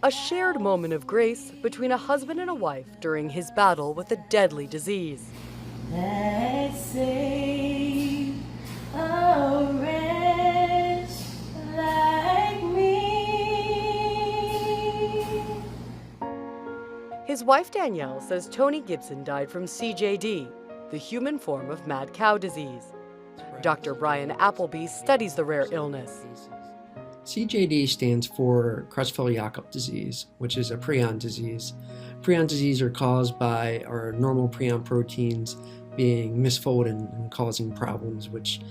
a shared moment of grace between a husband and a wife during his battle with a deadly disease. Let's save a wretch like me. His wife Danielle says Tony Gibson died from CJD, the human form of mad cow disease. Dr. Brian Appleby studies the rare illness. CJD stands for Creutzfeldt-Jakob disease, which is a prion disease. Prion disease are caused by our normal prion proteins being misfolded and causing problems, which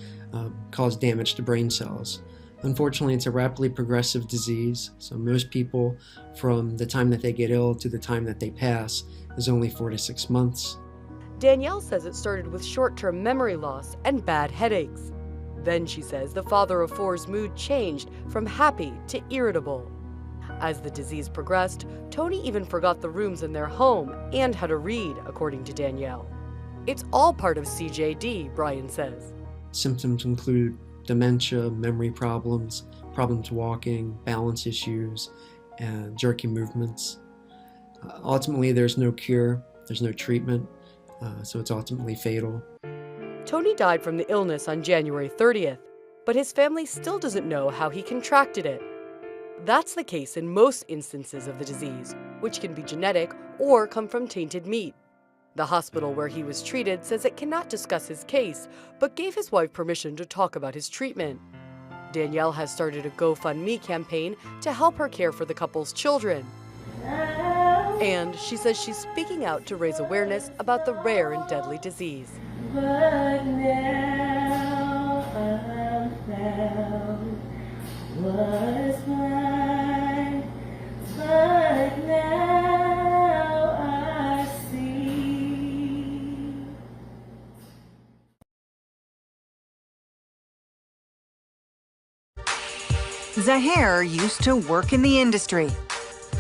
cause damage to brain cells. Unfortunately, it's a rapidly progressive disease, so most people, from the time that they get ill to the time that they pass, is only 4 to 6 months. Danielle says it started with short-term memory loss and bad headaches. Then, she says, the father of four's mood changed from happy to irritable. As the disease progressed, Tony even forgot the rooms in their home and how to read, according to Danielle. It's all part of CJD, Brian says. Symptoms include dementia, memory problems, problems walking, balance issues, and jerky movements. Ultimately, there's no cure, there's no treatment, so it's ultimately fatal. Tony died from the illness on January 30th, but his family still doesn't know how he contracted it. That's the case in most instances of the disease, which can be genetic or come from tainted meat. The hospital where he was treated says it cannot discuss his case, but gave his wife permission to talk about his treatment. Danielle has started a GoFundMe campaign to help her care for the couple's children. And she says she's speaking out to raise awareness about the rare and deadly disease. But now I'm found was mine, but now I see. Zahair used to work in the industry.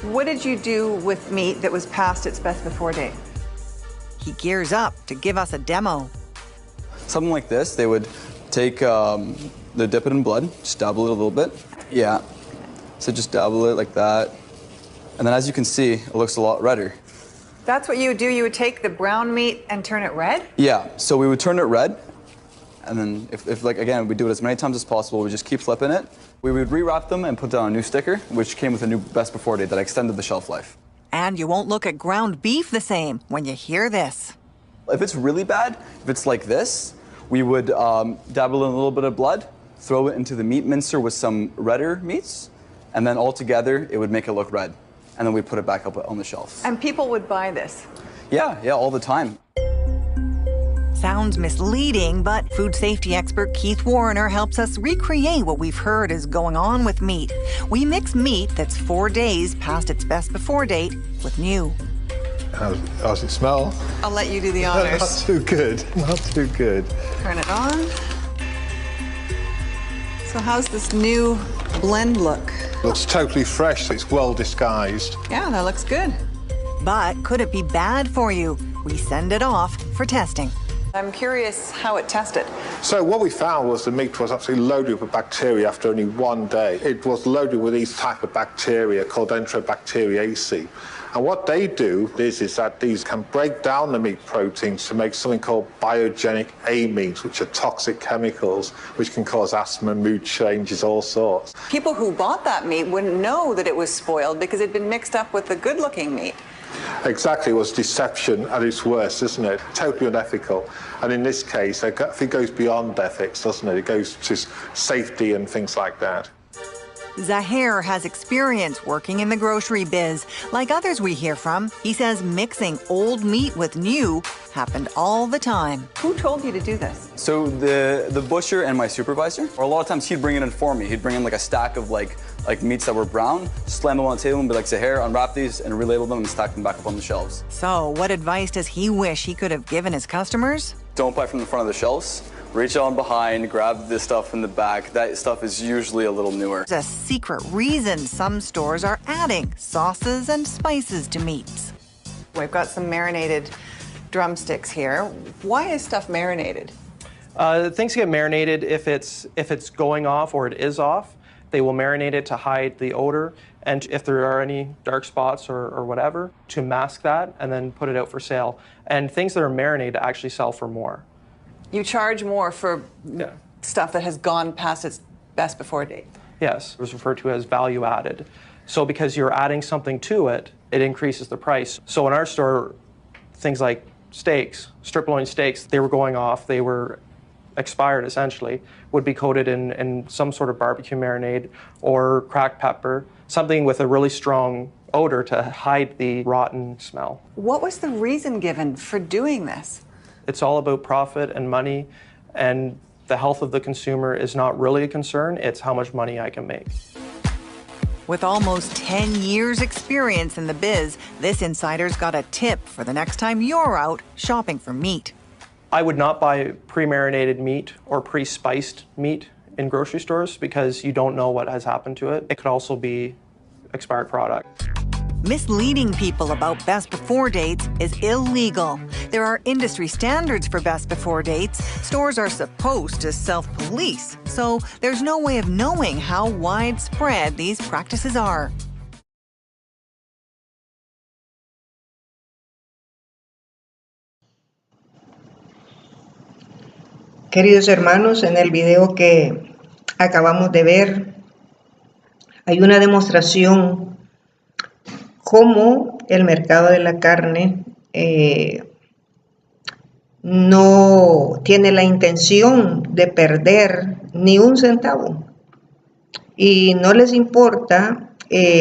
What did you do with meat that was past its best before date? He gears up to give us a demo. Something like this, they would take, they dip it in blood, just dabble it a little bit. Yeah, so just dabble it like that. And then as you can see, it looks a lot redder. That's what you would do? You would take the brown meat and turn it red? Yeah, so we would turn it red. And then if like, again, we do it as many times as possible, we just keep flipping it. We would rewrap them and put down a new sticker, which came with a new best before date that extended the shelf life. And you won't look at ground beef the same when you hear this. If it's really bad, if it's like this, we would dabble in a little bit of blood, throw it into the meat mincer with some redder meats, and then all together, it would make it look red. And then we'd put it back up on the shelf. And people would buy this? Yeah, all the time. Sounds misleading, but food safety expert Keith Warner helps us recreate what we've heard is going on with meat. We mix meat that's 4 days past its best before date with new. How does it smell? I'll let you do the honors. Not too good, not too good. Turn it on. So how's this new blend look? Looks totally fresh, it's well disguised. Yeah, that looks good. But could it be bad for you? We send it off for testing. I'm curious how it tested. So what we found was the meat was absolutely loaded with bacteria after only 1 day. It was loaded with these type of bacteria called Enterobacteriaceae. And what they do is that these can break down the meat proteins to make something called biogenic amines, which are toxic chemicals, which can cause asthma, mood changes, all sorts. People who bought that meat wouldn't know that it was spoiled because it'd been mixed up with the good-looking meat. Exactly, it was deception at its worst, isn't it? Totally unethical. And in this case, I think it goes beyond ethics, doesn't it? It goes to safety and things like that. Zahair has experience working in the grocery biz. Like others we hear from, he says mixing old meat with new happened all the time. Who told you to do this? So the butcher and my supervisor, or a lot of times he'd bring it in for me. He'd bring in like a stack of like meats that were brown, slam them on the table and be like, Zahair, unwrap these and relabel them and stack them back up on the shelves. So what advice does he wish he could have given his customers? Don't buy from the front of the shelves. Reach on behind, grab this stuff in the back. That stuff is usually a little newer. There's a secret reason some stores are adding sauces and spices to meats. We've got some marinated drumsticks here. Why is stuff marinated? Things get marinated if it's going off or it is off. They will marinate it to hide the odor, and if there are any dark spots or whatever, to mask that and then put it out for sale. And things that are marinated actually sell for more. You charge more for Yeah. stuff that has gone past its best before date. Yes, it was referred to as value added. So because you're adding something to it, it increases the price. So in our store, things like steaks, strip loin steaks, they were going off, they were expired essentially, would be coated in some sort of barbecue marinade or cracked pepper, something with a really strong odor to hide the rotten smell. What was the reason given for doing this? It's all about profit and money, and the health of the consumer is not really a concern, it's how much money I can make. With almost 10 years experience in the biz, this insider's got a tip for the next time you're out shopping for meat. I would not buy pre-marinated meat or pre-spiced meat in grocery stores because you don't know what has happened to it. It could also be expired product. Misleading people about best before dates is illegal. There are industry standards for best before dates. Stores are supposed to self-police, so there's no way of knowing how widespread these practices are. Queridos hermanos, en el video que acabamos de ver hay una demostración cómo el mercado de la carne no tiene la intención de perder ni un centavo y no les importa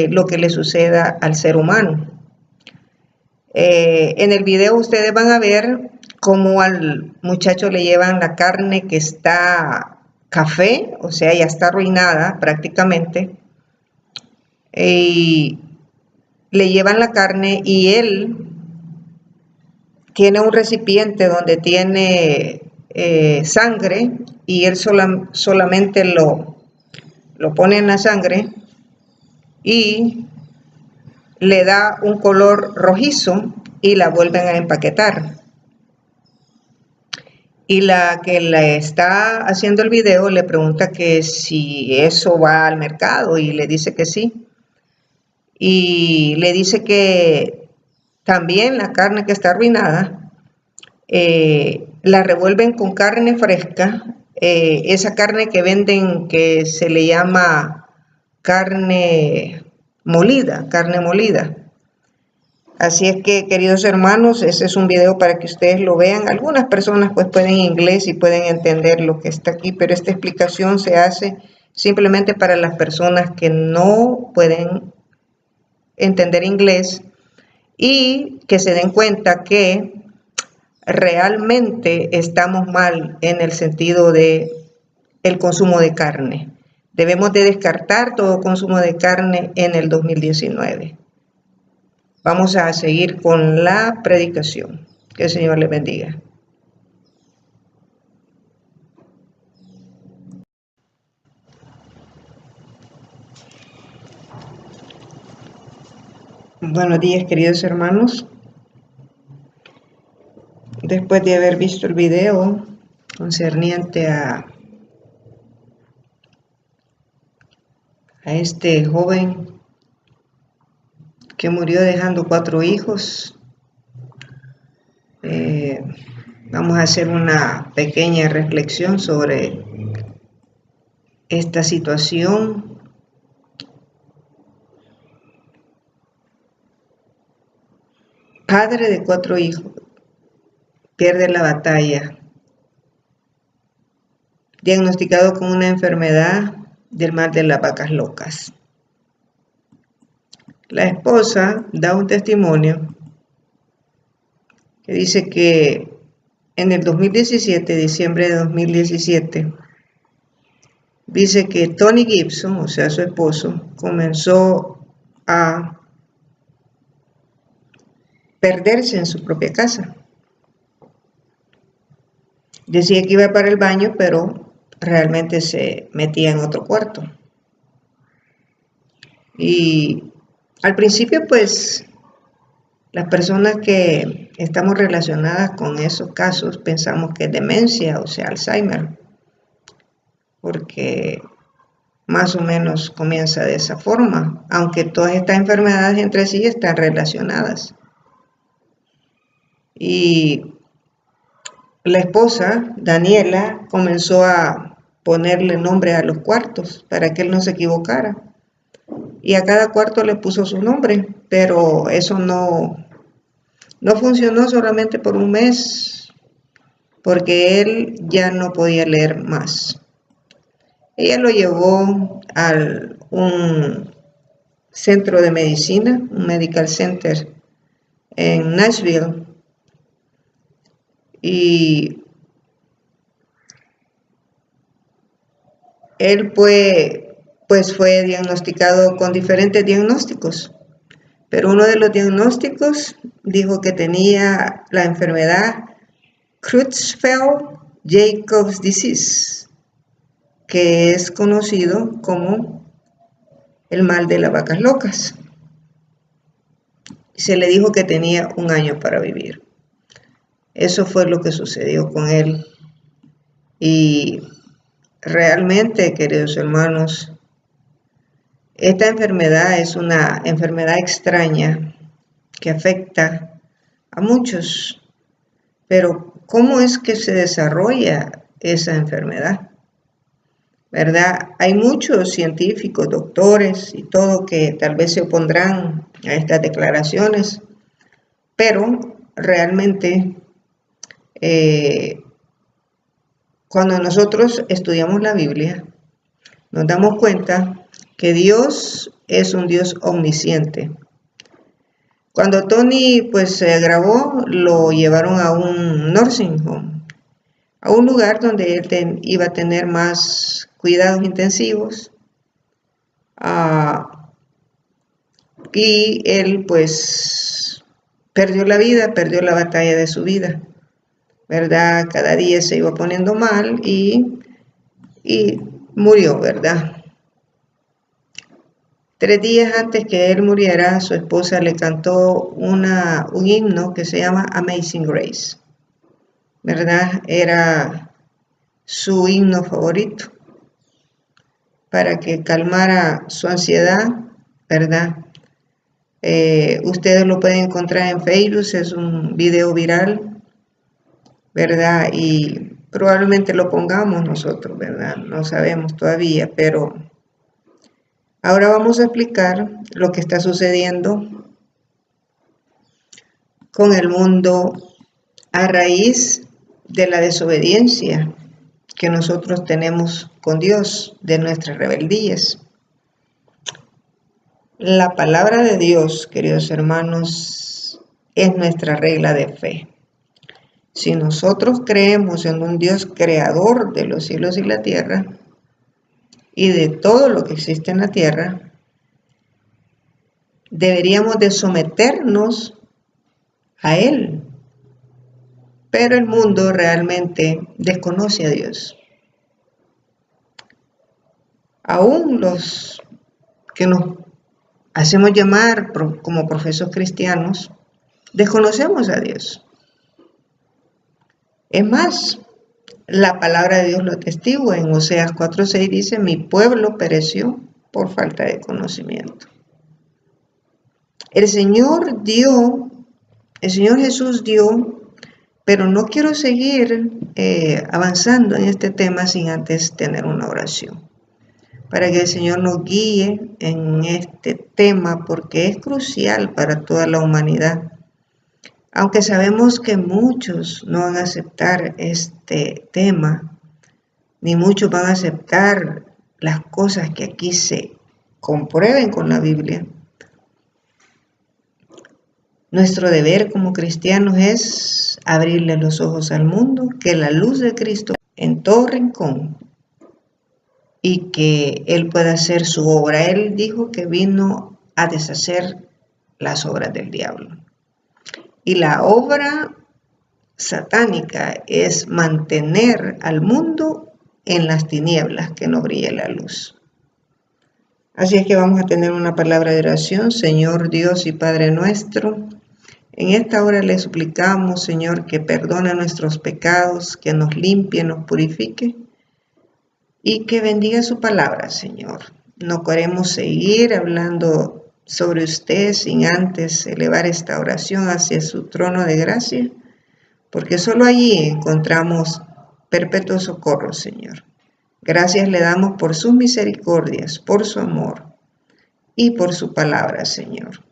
lo que le suceda al ser humano. En el video ustedes van a ver cómo al muchacho le llevan la carne que está café, o sea, ya está arruinada prácticamente, y le llevan la carne y él tiene un recipiente donde tiene sangre y él solamente lo pone en la sangre y le da un color rojizo y la vuelven a empaquetar. Y la que le está haciendo el video le pregunta que si eso va al mercado y le dice que sí. Y le dice que también la carne que está arruinada la revuelven con carne fresca, esa carne que venden que se le llama carne molida. Así es que, queridos hermanos, ese es un video para que ustedes lo vean. Algunas personas pues pueden inglés y pueden entender lo que está aquí, pero esta explicación se hace simplemente para las personas que no pueden entender inglés y que se den cuenta que realmente estamos mal en el sentido de el consumo de carne. Debemos de descartar todo consumo de carne en el 2019. Vamos a seguir con la predicación. Que el Señor les bendiga. Buenos días, queridos hermanos. Después de haber visto el video concerniente a este joven que murió dejando 4 hijos, vamos a hacer una pequeña reflexión sobre esta situación. Padre de 4 hijos, pierde la batalla, diagnosticado con una enfermedad del mal de las vacas locas. La esposa da un testimonio que dice que en el 2017, diciembre de 2017, dice que Tony Gibson, o sea, su esposo, comenzó a perderse en su propia casa. Decía que iba para el baño, pero realmente se metía en otro cuarto. Y al principio, pues, las personas que estamos relacionadas con esos casos pensamos que es demencia, o sea, Alzheimer, porque más o menos comienza de esa forma, aunque todas estas enfermedades entre sí están relacionadas. Y la esposa, Daniela, comenzó a ponerle nombre a los cuartos para que él no se equivocara. Y a cada cuarto le puso su nombre, pero eso no funcionó solamente por un mes, porque él ya no podía leer más. Ella lo llevó a un centro de medicina, un medical center en Nashville, y él fue diagnosticado con diferentes diagnósticos, pero uno de los diagnósticos dijo que tenía la enfermedad Creutzfeldt-Jacobs disease, que es conocido como el mal de las vacas locas. Se le dijo que tenía 1 año para vivir. Eso fue lo que sucedió con él. Y realmente, queridos hermanos, esta enfermedad es una enfermedad extraña que afecta a muchos. Pero, ¿cómo es que se desarrolla esa enfermedad? ¿Verdad? Hay muchos científicos, doctores y todo que tal vez se opondrán a estas declaraciones, pero realmente cuando nosotros estudiamos la Biblia, nos damos cuenta que Dios es un Dios omnisciente. Cuando Tony se grabó, lo llevaron a un nursing home, a un lugar donde él iba a tener más cuidados intensivos, y él perdió la vida, perdió la batalla de su vida, ¿verdad? Cada día se iba poniendo mal y murió, ¿verdad? 3 días antes que él muriera, su esposa le cantó un himno que se llama Amazing Grace, ¿verdad? Era su himno favorito para que calmara su ansiedad, ¿verdad? Ustedes lo pueden encontrar en Facebook, es un video viral, ¿verdad? Y probablemente lo pongamos nosotros, ¿verdad? No sabemos todavía, pero ahora vamos a explicar lo que está sucediendo con el mundo a raíz de la desobediencia que nosotros tenemos con Dios, de nuestras rebeldías. La palabra de Dios, queridos hermanos, es nuestra regla de fe. Si nosotros creemos en un Dios creador de los cielos y la tierra y de todo lo que existe en la tierra, deberíamos de someternos a Él. Pero el mundo realmente desconoce a Dios. Aún los que nos hacemos llamar como profesos cristianos, desconocemos a Dios. Es más, la palabra de Dios lo atestigua. En Oseas 4:6 dice: mi pueblo pereció por falta de conocimiento. El Señor Jesús dio, pero no quiero seguir avanzando en este tema sin antes tener una oración, para que el Señor nos guíe en este tema, porque es crucial para toda la humanidad. Aunque sabemos que muchos no van a aceptar este tema, ni muchos van a aceptar las cosas que aquí se comprueben con la Biblia, nuestro deber como cristianos es abrirle los ojos al mundo, que la luz de Cristo en todo rincón, y que Él pueda hacer su obra. Él dijo que vino a deshacer las obras del diablo. Y la obra satánica es mantener al mundo en las tinieblas, que no brille la luz. Así es que vamos a tener una palabra de oración. Señor Dios y Padre nuestro, en esta hora le suplicamos, Señor, que perdone nuestros pecados, que nos limpie, nos purifique, y que bendiga su palabra, Señor. No queremos seguir hablando sobre usted sin antes elevar esta oración hacia su trono de gracia, porque solo allí encontramos perpetuo socorro, Señor. Gracias le damos por sus misericordias, por su amor y por su palabra, Señor.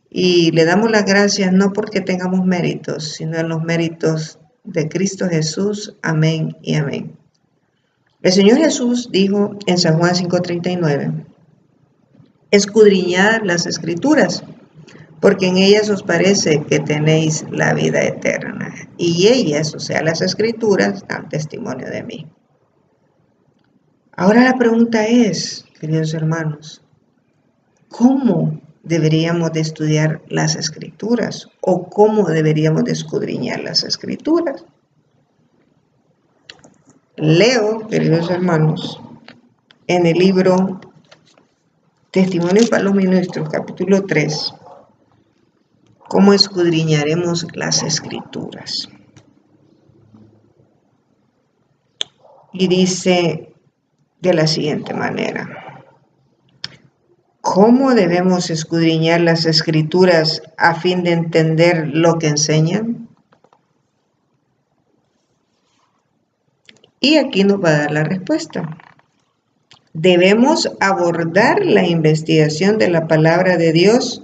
Y le damos las gracias no porque tengamos méritos, sino en los méritos de Cristo Jesús. Amén y amén. El Señor Jesús dijo en San Juan 5:39, escudriñad las Escrituras, porque en ellas os parece que tenéis la vida eterna, y ellas, o sea, las Escrituras, dan testimonio de mí. Ahora la pregunta es, queridos hermanos, ¿cómo deberíamos de estudiar las Escrituras? ¿O cómo deberíamos de escudriñar las Escrituras? Leo, queridos hermanos, en el libro Testimonio para los Ministros, capítulo 3, cómo escudriñaremos las Escrituras. Y dice de la siguiente manera: ¿cómo debemos escudriñar las Escrituras a fin de entender lo que enseñan? Y aquí nos va a dar la respuesta. Debemos abordar la investigación de la palabra de Dios,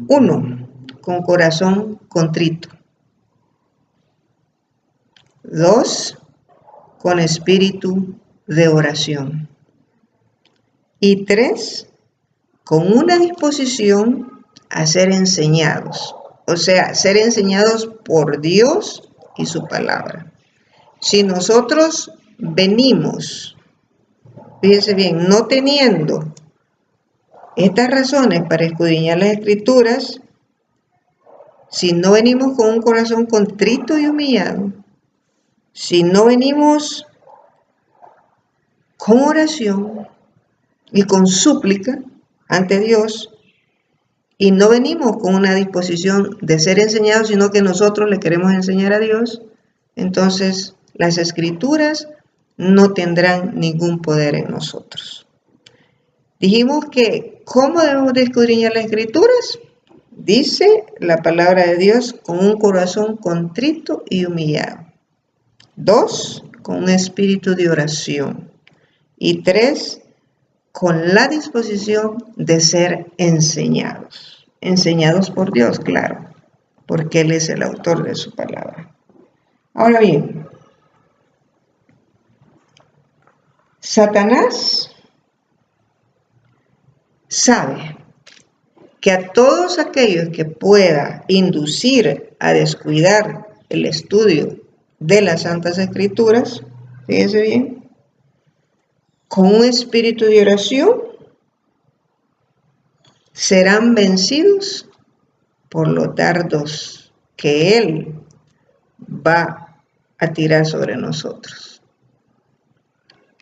1, con corazón contrito. 2, con espíritu de oración. Y 3, con una disposición a ser enseñados, o sea, ser enseñados por Dios y su palabra. Si nosotros venimos, fíjense bien, no teniendo estas razones para escudriñar las Escrituras, si no venimos con un corazón contrito y humillado, si no venimos con oración y con súplica ante Dios, y no venimos con una disposición de ser enseñados, sino que nosotros le queremos enseñar a Dios, entonces las Escrituras no tendrán ningún poder en nosotros. Dijimos que, ¿cómo debemos de escudriñar las Escrituras? Dice la palabra de Dios, con un corazón contrito y humillado. 2, con un espíritu de oración. Y 3, con la disposición de ser enseñados. Enseñados por Dios, claro, porque Él es el autor de su palabra. Ahora bien, Satanás sabe que a todos aquellos que pueda inducir a descuidar el estudio de las Santas Escrituras, fíjense bien, con un espíritu de oración, serán vencidos por los dardos que Él va a tirar sobre nosotros.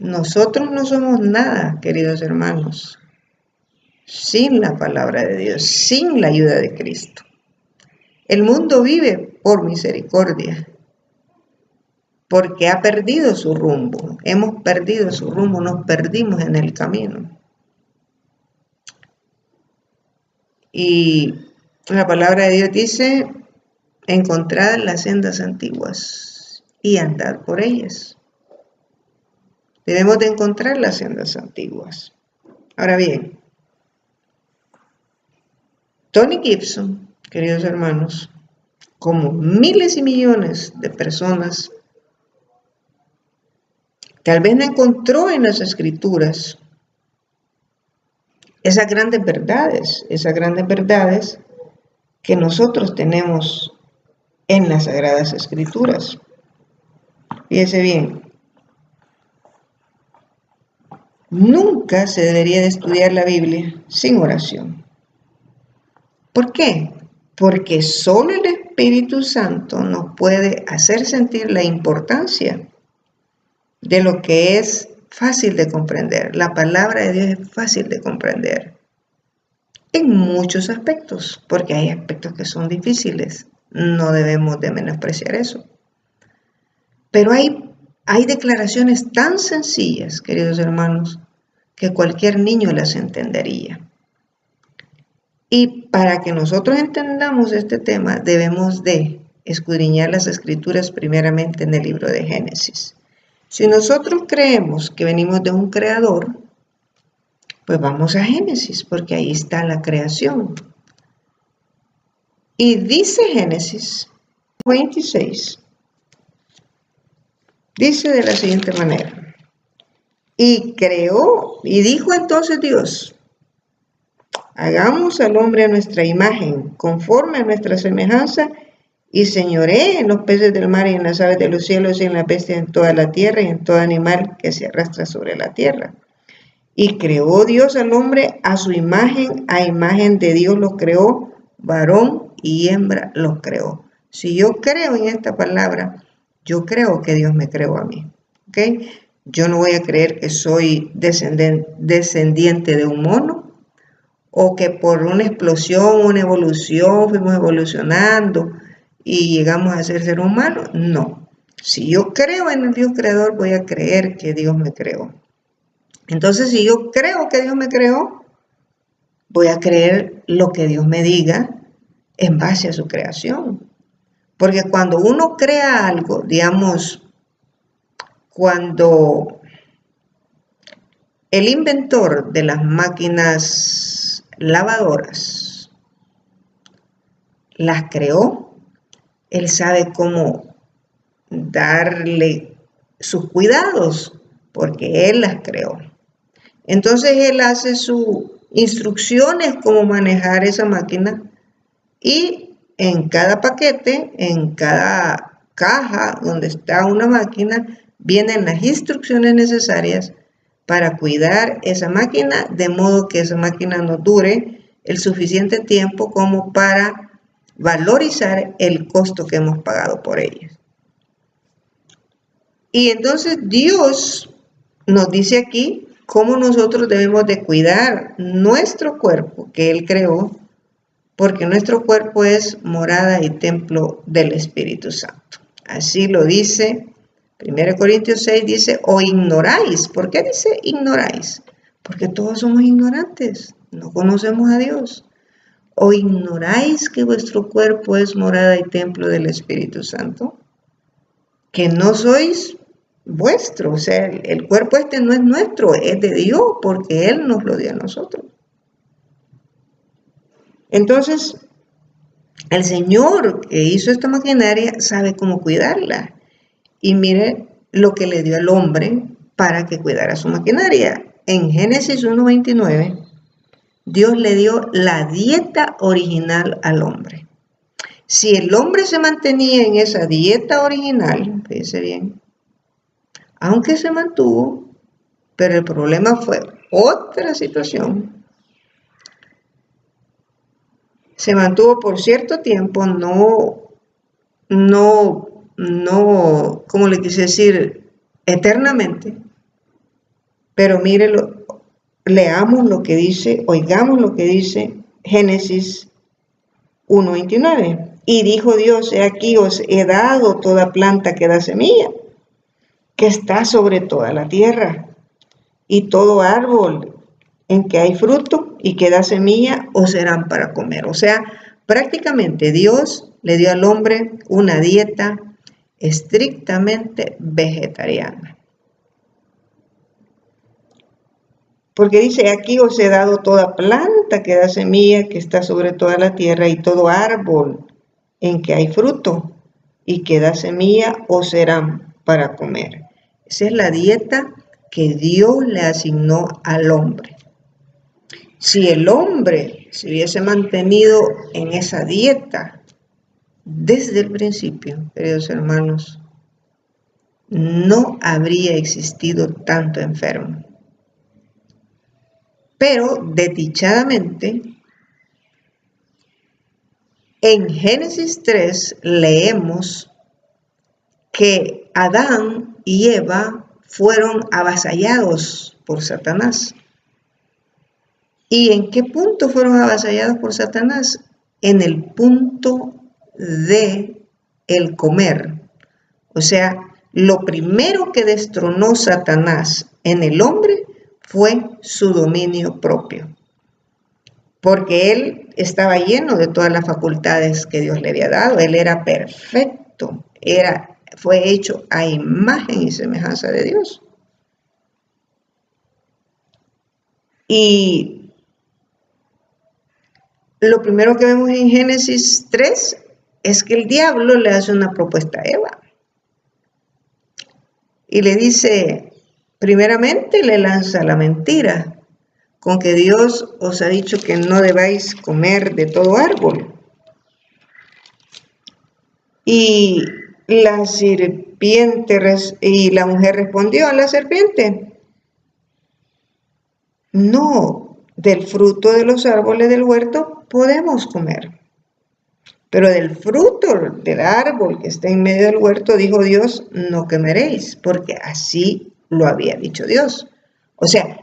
Nosotros no somos nada, queridos hermanos, sin la palabra de Dios, sin la ayuda de Cristo. El mundo vive por misericordia, porque ha perdido su rumbo. Hemos perdido su rumbo, nos perdimos en el camino. Y la palabra de Dios dice, encontrad las sendas antiguas y andad por ellas. Debemos de encontrar las sendas antiguas. Ahora bien, Tony Gibson, queridos hermanos, como miles y millones de personas, tal vez no encontró en las Escrituras esas grandes verdades que nosotros tenemos en las Sagradas Escrituras. Fíjese bien, nunca se debería de estudiar la Biblia sin oración. ¿Por qué? Porque solo el Espíritu Santo nos puede hacer sentir la importancia de lo que es fácil de comprender. La palabra de Dios es fácil de comprender en muchos aspectos, porque hay aspectos que son difíciles. No debemos de menospreciar eso. Pero hay hay declaraciones tan sencillas, queridos hermanos, que cualquier niño las entendería. Y para que nosotros entendamos este tema, debemos de escudriñar las escrituras primeramente en el libro de Génesis. Si nosotros creemos que venimos de un creador, pues vamos a Génesis, porque ahí está la creación. Y dice Génesis 26, dice de la siguiente manera: y creó, y dijo entonces Dios, hagamos al hombre a nuestra imagen, conforme a nuestra semejanza, y señoree en los peces del mar y en las aves de los cielos y en la bestia en toda la tierra y en todo animal que se arrastra sobre la tierra. Y creó Dios al hombre a su imagen, a imagen de Dios lo creó, varón y hembra los creó. Si yo creo en esta palabra, yo creo que Dios me creó a mí. ¿Ok? Yo no voy a creer que soy descendiente de un mono, o que por una explosión, una evolución, fuimos evolucionando y llegamos a ser ser humano. No. Si yo creo en el Dios creador, voy a creer que Dios me creó. Entonces, si yo creo que Dios me creó, voy a creer lo que Dios me diga en base a su creación. Porque cuando uno crea algo, digamos, cuando el inventor de las máquinas lavadoras las creó, él sabe cómo darle sus cuidados, porque él las creó. Entonces él hace sus instrucciones cómo manejar esa máquina, y en cada paquete, en cada caja donde está una máquina, vienen las instrucciones necesarias para cuidar esa máquina, de modo que esa máquina nos dure el suficiente tiempo como para valorizar el costo que hemos pagado por ella. Y entonces Dios nos dice aquí cómo nosotros debemos de cuidar nuestro cuerpo que Él creó, porque nuestro cuerpo es morada y templo del Espíritu Santo. Así lo dice 1 Corintios 6, dice, o ignoráis. ¿Por qué dice ignoráis? Porque todos somos ignorantes, no conocemos a Dios. O ignoráis que vuestro cuerpo es morada y templo del Espíritu Santo, que no sois vuestro, o sea, el cuerpo este no es nuestro, es de Dios, porque Él nos lo dio a nosotros. Entonces, el Señor que hizo esta maquinaria sabe cómo cuidarla. Y mire lo que le dio al hombre para que cuidara su maquinaria. En Génesis 1:29, Dios le dio la dieta original al hombre. Si el hombre se mantenía en esa dieta original, fíjese bien, aunque se mantuvo, pero el problema fue otra situación. Se mantuvo por cierto tiempo, como le quise decir, eternamente. Pero mírelo, leamos lo que dice, oigamos lo que dice Génesis 1:29. Y dijo Dios, he aquí os he dado toda planta que da semilla, que está sobre toda la tierra, y todo árbol en que hay fruto y que da semilla os serán para comer. O sea, prácticamente Dios le dio al hombre una dieta estrictamente vegetariana. Porque dice, aquí os he dado toda planta que da semilla, que está sobre toda la tierra, y todo árbol en que hay fruto y que da semilla os serán para comer. Esa es la dieta que Dios le asignó al hombre. Si el hombre se hubiese mantenido en esa dieta desde el principio, queridos hermanos, no habría existido tanto enfermo. Pero desdichadamente, en Génesis 3 leemos que Adán y Eva fueron avasallados por Satanás. ¿Y en qué punto fueron avasallados por Satanás? En el punto de el comer. O sea, Lo primero que destronó Satanás en el hombre fue su dominio propio, porque él estaba lleno de todas las facultades que Dios le había dado. Él era perfecto, fue hecho a imagen y semejanza de Dios. Y lo primero que vemos en Génesis 3 es que el diablo le hace una propuesta a Eva. Y le dice, primeramente le lanza la mentira, con que Dios os ha dicho que no debáis comer de todo árbol. Y la mujer respondió a la serpiente, no, del fruto de los árboles del huerto podemos comer. Pero del fruto del árbol que está en medio del huerto, dijo Dios, no comeréis, porque así lo había dicho Dios. O sea,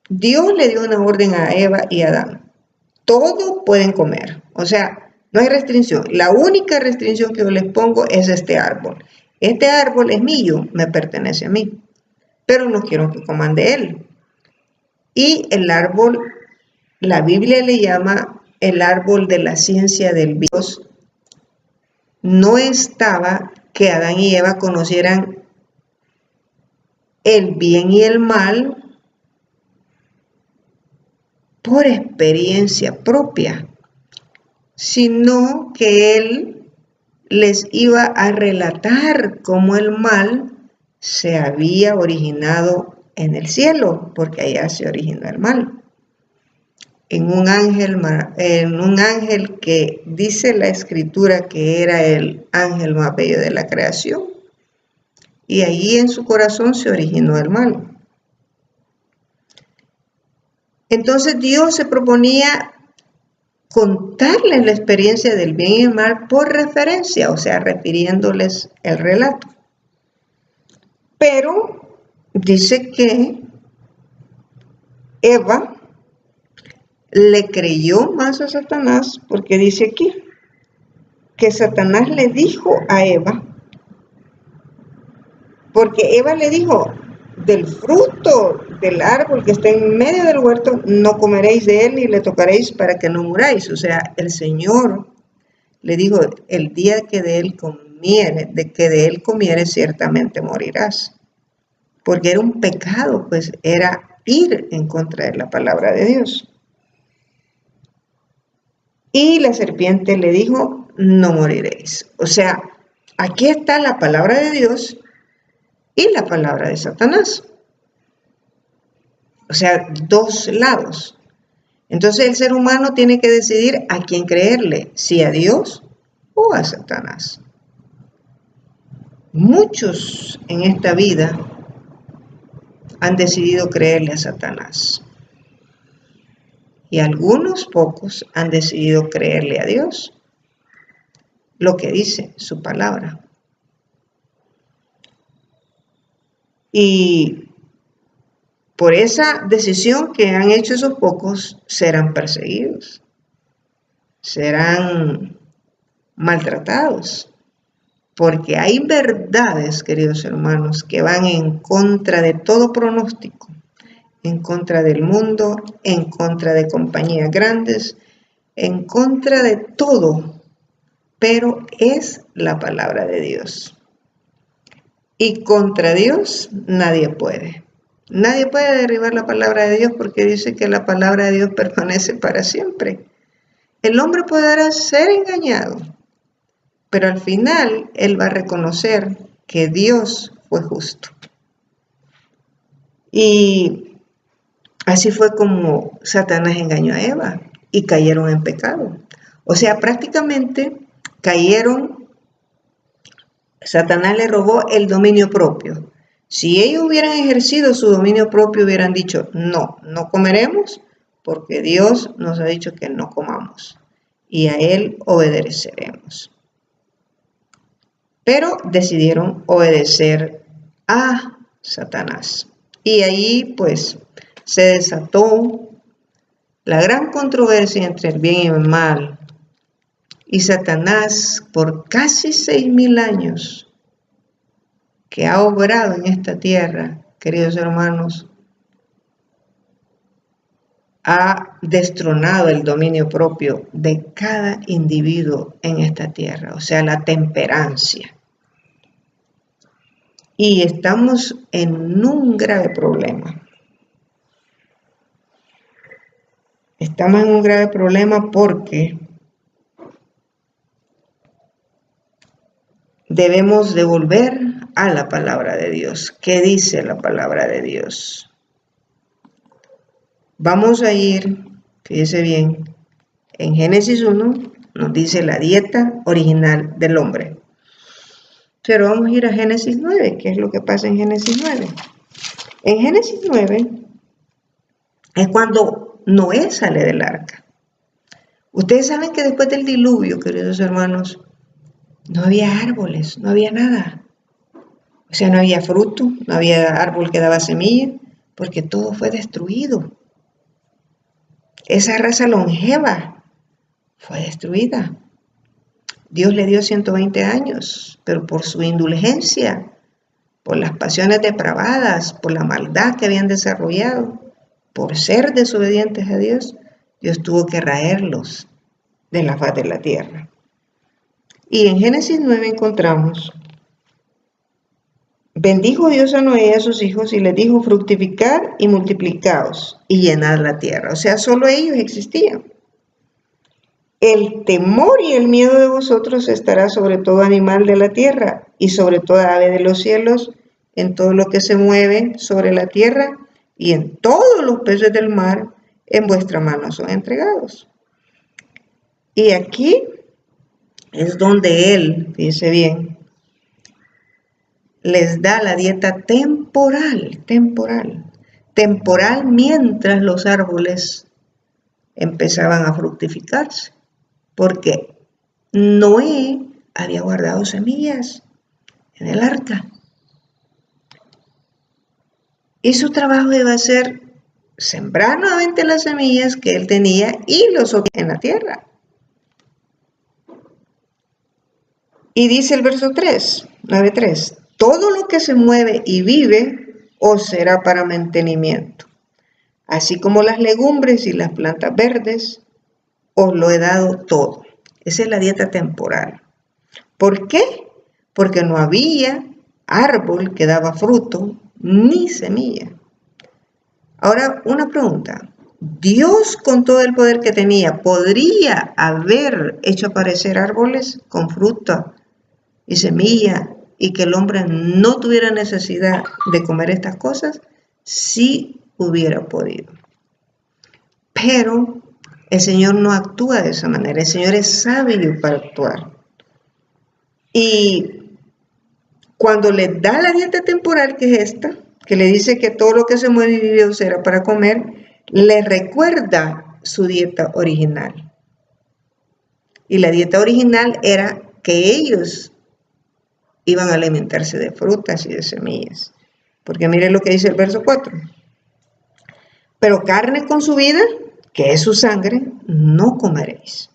Dios le dio una orden a Eva y a Adán. Todo pueden comer. O sea, no hay restricción. La única restricción que yo les pongo es este árbol. Este árbol es mío, me pertenece a mí. Pero no quiero que coman de él. Y el árbol, la Biblia le llama el árbol de la ciencia del bien. No estaba que Adán y Eva conocieran el bien y el mal por experiencia propia, sino que él les iba a relatar cómo el mal se había originado en el cielo, porque allá se originó el mal. En un ángel que dice la escritura que era el ángel más bello de la creación, y allí en su corazón se originó el mal. Entonces Dios se proponía contarles la experiencia del bien y el mal por referencia, o sea, refiriéndoles el relato. Pero dice que Eva le creyó más a Satanás, porque dice aquí que Satanás le dijo a Eva, porque Eva le dijo, del fruto del árbol que está en medio del huerto, no comeréis de él ni le tocaréis para que no muráis. O sea, el Señor le dijo, el día que de él comieres, ciertamente morirás. Porque era un pecado, pues era ir en contra de la palabra de Dios. Y la serpiente le dijo, no moriréis. O sea, aquí está la palabra de Dios y la palabra de Satanás. O sea, dos lados. Entonces el ser humano tiene que decidir a quién creerle, si a Dios o a Satanás. Muchos en esta vida han decidido creerle a Satanás. Y algunos pocos han decidido creerle a Dios, lo que dice su palabra. Y por esa decisión que han hecho esos pocos, serán perseguidos, serán maltratados, porque hay verdades, queridos hermanos, que van en contra de todo pronóstico, en contra del mundo, en contra de compañías grandes, en contra de todo, pero es la palabra de Dios. Y contra Dios nadie puede. Nadie puede derribar la palabra de Dios porque dice que la palabra de Dios permanece para siempre. El hombre podrá ser engañado, pero al final él va a reconocer que Dios fue justo. Y así fue como Satanás engañó a Eva y cayeron en pecado. O sea, prácticamente cayeron, Satanás le robó el dominio propio. Si ellos hubieran ejercido su dominio propio, hubieran dicho, no comeremos porque Dios nos ha dicho que no comamos y a Él obedeceremos. Pero decidieron obedecer a Satanás. Y ahí pues se desató la gran controversia entre el bien y el mal. Y Satanás por casi 6.000 años que ha obrado en esta tierra, queridos hermanos, ha destronado el dominio propio de cada individuo en esta tierra, o sea, la temperancia. Y estamos en un grave problema. Estamos en un grave problema porque debemos de volver a la palabra de Dios. ¿Qué dice la palabra de Dios? Vamos a ir, fíjese bien, en Génesis 1 nos dice la dieta original del hombre. Pero vamos a ir a Génesis 9, ¿qué es lo que pasa en Génesis 9? En Génesis 9 es cuando Noé sale del arca. Ustedes saben que después del diluvio, queridos hermanos, no había árboles, no había nada. O sea, no había fruto, no había árbol que daba semilla, porque todo fue destruido. Esa raza longeva fue destruida. Dios le dio 120 años, pero por su indulgencia, por las pasiones depravadas, por la maldad que habían desarrollado, por ser desobedientes a Dios, Dios tuvo que raerlos de la faz de la tierra. Y en Génesis 9 encontramos: bendijo Dios a Noé y a sus hijos y les dijo: fructificad y multiplicaos y llenad la tierra. O sea, solo ellos existían. El temor y el miedo de vosotros estará sobre todo animal de la tierra y sobre toda ave de los cielos, en todo lo que se mueve sobre la tierra y en todos los peces del mar, en vuestra mano son entregados. Y aquí es donde él, dice bien, les da la dieta temporal mientras los árboles empezaban a fructificarse, porque Noé había guardado semillas en el arca. Y su trabajo iba a ser sembrar nuevamente las semillas que él tenía y los en la tierra. Y dice el verso 3, 9:3, todo lo que se mueve y vive os será para mantenimiento, así como las legumbres y las plantas verdes, os lo he dado todo. Esa es la dieta temporal. ¿Por qué? Porque no había árbol que daba fruto ni semilla. Ahora, una pregunta. ¿Dios, con todo el poder que tenía, podría haber hecho aparecer árboles con fruta y semilla y que el hombre no tuviera necesidad de comer estas cosas? Sí hubiera podido. Pero el Señor no actúa de esa manera. El Señor es sabio para actuar. Y cuando le da la dieta temporal, que es esta, que le dice que todo lo que se mueve y vive será para comer, le recuerda su dieta original. Y la dieta original era que ellos iban a alimentarse de frutas y de semillas. Porque mire lo que dice el verso 4. Pero carne con su vida, que es su sangre, no comeréis.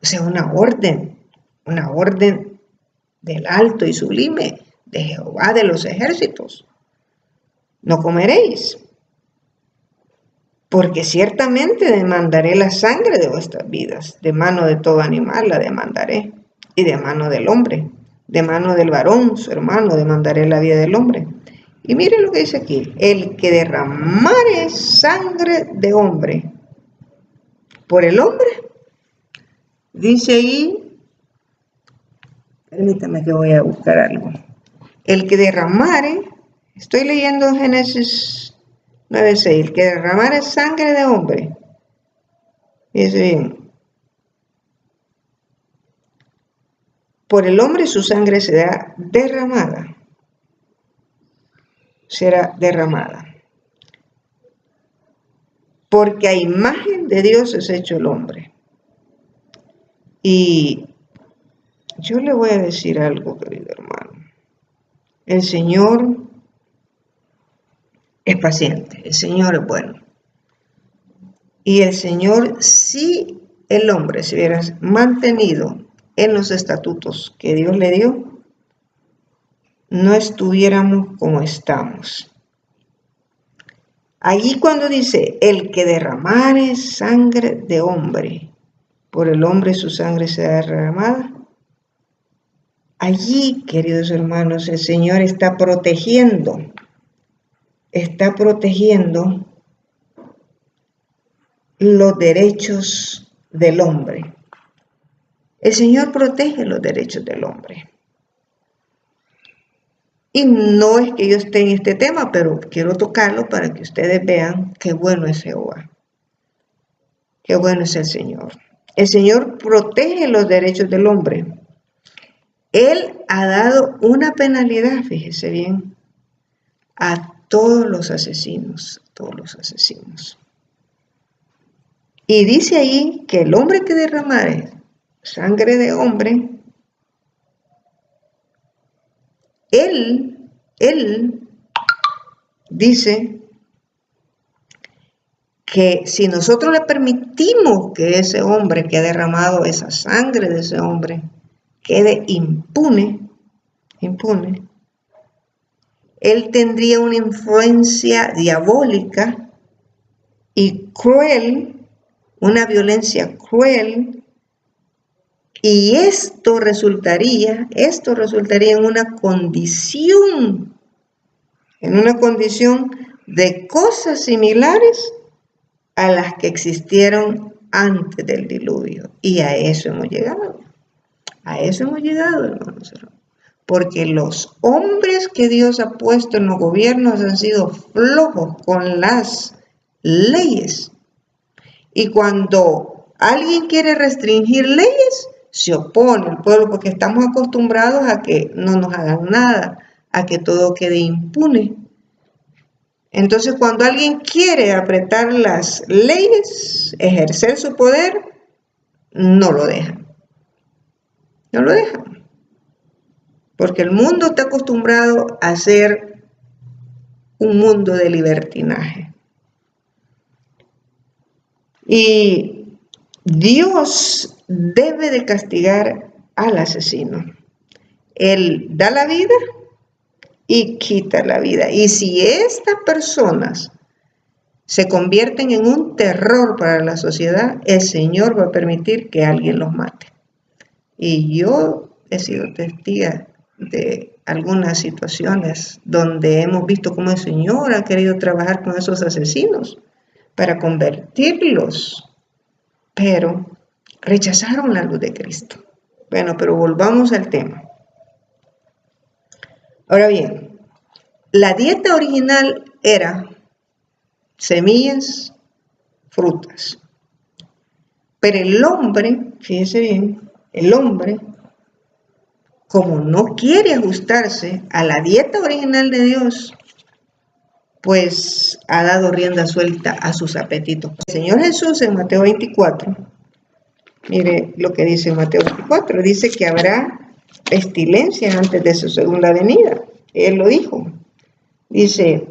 O sea, una orden del alto y sublime, de Jehová de los ejércitos. No comeréis, porque ciertamente demandaré la sangre de vuestras vidas, de mano de todo animal la demandaré, y de mano del hombre, de mano del varón, su hermano, demandaré la vida del hombre. Y mire lo que dice aquí: el que derramare sangre de hombre por el hombre, dice ahí, permítame que voy a buscar algo. El que derramare, estoy leyendo Génesis 9:6, el que derramare sangre de hombre, dice bien, por el hombre su sangre será derramada. Porque a imagen de Dios es hecho el hombre. Y yo le voy a decir algo, querido hermano. El Señor es paciente, el Señor es bueno. Y el Señor, si el hombre se hubiera mantenido en los estatutos que Dios le dio, no estuviéramos como estamos. Allí cuando dice, el que derramare sangre de hombre, por el hombre su sangre será derramada. Allí, queridos hermanos, el Señor está protegiendo los derechos del hombre. El Señor protege los derechos del hombre. Y no es que yo esté en este tema, pero quiero tocarlo para que ustedes vean qué bueno es Jehová. Qué bueno es el Señor. El Señor protege los derechos del hombre. Él ha dado una penalidad, fíjese bien, a todos los asesinos, Y dice ahí que el hombre que derramare sangre de hombre, él dice que si nosotros le permitimos que ese hombre que ha derramado esa sangre de ese hombre quede impune, él tendría una influencia diabólica y cruel, una violencia cruel, y esto resultaría en una condición de cosas similares a las que existieron antes del diluvio. Y a eso hemos llegado. Hermanos. Porque los hombres que Dios ha puesto en los gobiernos han sido flojos con las leyes. Y cuando alguien quiere restringir leyes, se opone el pueblo, porque estamos acostumbrados a que no nos hagan nada, a que todo quede impune. Entonces, cuando alguien quiere apretar las leyes, ejercer su poder, no lo dejan. Porque el mundo está acostumbrado a ser un mundo de libertinaje. Y Dios debe de castigar al asesino. Él da la vida y quita la vida. Y si estas personas se convierten en un terror para la sociedad, el Señor va a permitir que alguien los mate. Y yo he sido testiga de algunas situaciones donde hemos visto cómo el Señor ha querido trabajar con esos asesinos para convertirlos, pero rechazaron la luz de Cristo. Bueno, pero volvamos al tema. Ahora bien, la dieta original era semillas, frutas. Pero el hombre, fíjese bien, el hombre, como no quiere ajustarse a la dieta original de Dios, pues ha dado rienda suelta a sus apetitos. El Señor Jesús en Mateo 24, mire lo que dice en Mateo 24, dice que habrá pestilencia antes de su segunda venida. Él lo dijo. Dice,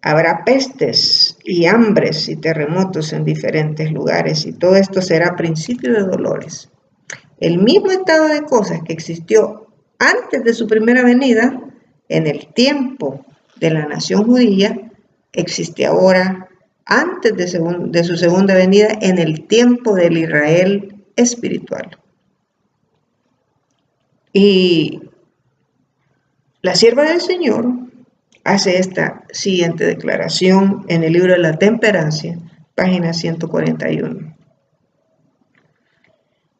habrá pestes y hambres y terremotos en diferentes lugares, y todo esto será principio de dolores. El mismo estado de cosas que existió antes de su primera venida, en el tiempo de la nación judía, existe ahora antes de su segunda venida, en el tiempo del Israel espiritual. Y la sierva del Señor hace esta siguiente declaración en el libro de la Temperancia, página 141.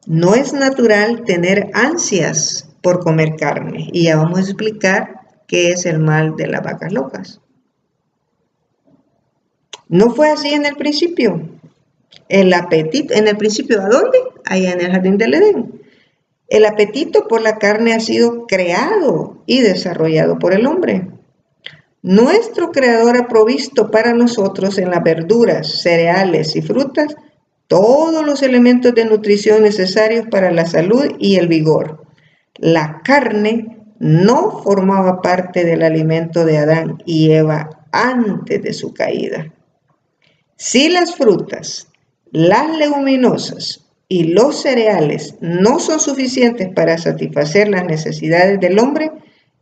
No es natural tener ansias por comer carne. Y ya vamos a explicar qué es el mal de las vacas locas. No fue así en el principio. El apetito, en el principio, ¿a dónde? Allá en el jardín del Edén. El apetito por la carne ha sido creado y desarrollado por el hombre. Nuestro Creador ha provisto para nosotros en las verduras, cereales y frutas todos los elementos de nutrición necesarios para la salud y el vigor. La carne no formaba parte del alimento de Adán y Eva antes de su caída. Si las frutas, las leguminosas y los cereales no son suficientes para satisfacer las necesidades del hombre,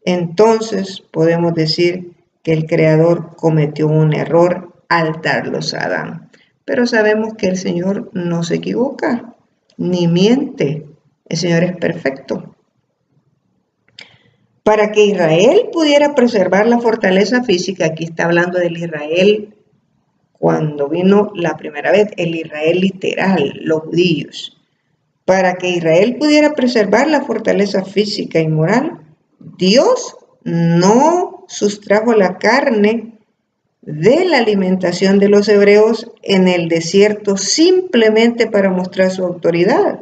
entonces podemos decir que el Creador cometió un error al darlos a Adán. Pero sabemos que el Señor no se equivoca, ni miente. El Señor es perfecto. Para que Israel pudiera preservar la fortaleza física, aquí está hablando del Israel cuando vino la primera vez, el Israel literal, los judíos. Para que Israel pudiera preservar la fortaleza física y moral, Dios no sustrajo la carne de la alimentación de los hebreos en el desierto simplemente para mostrar su autoridad,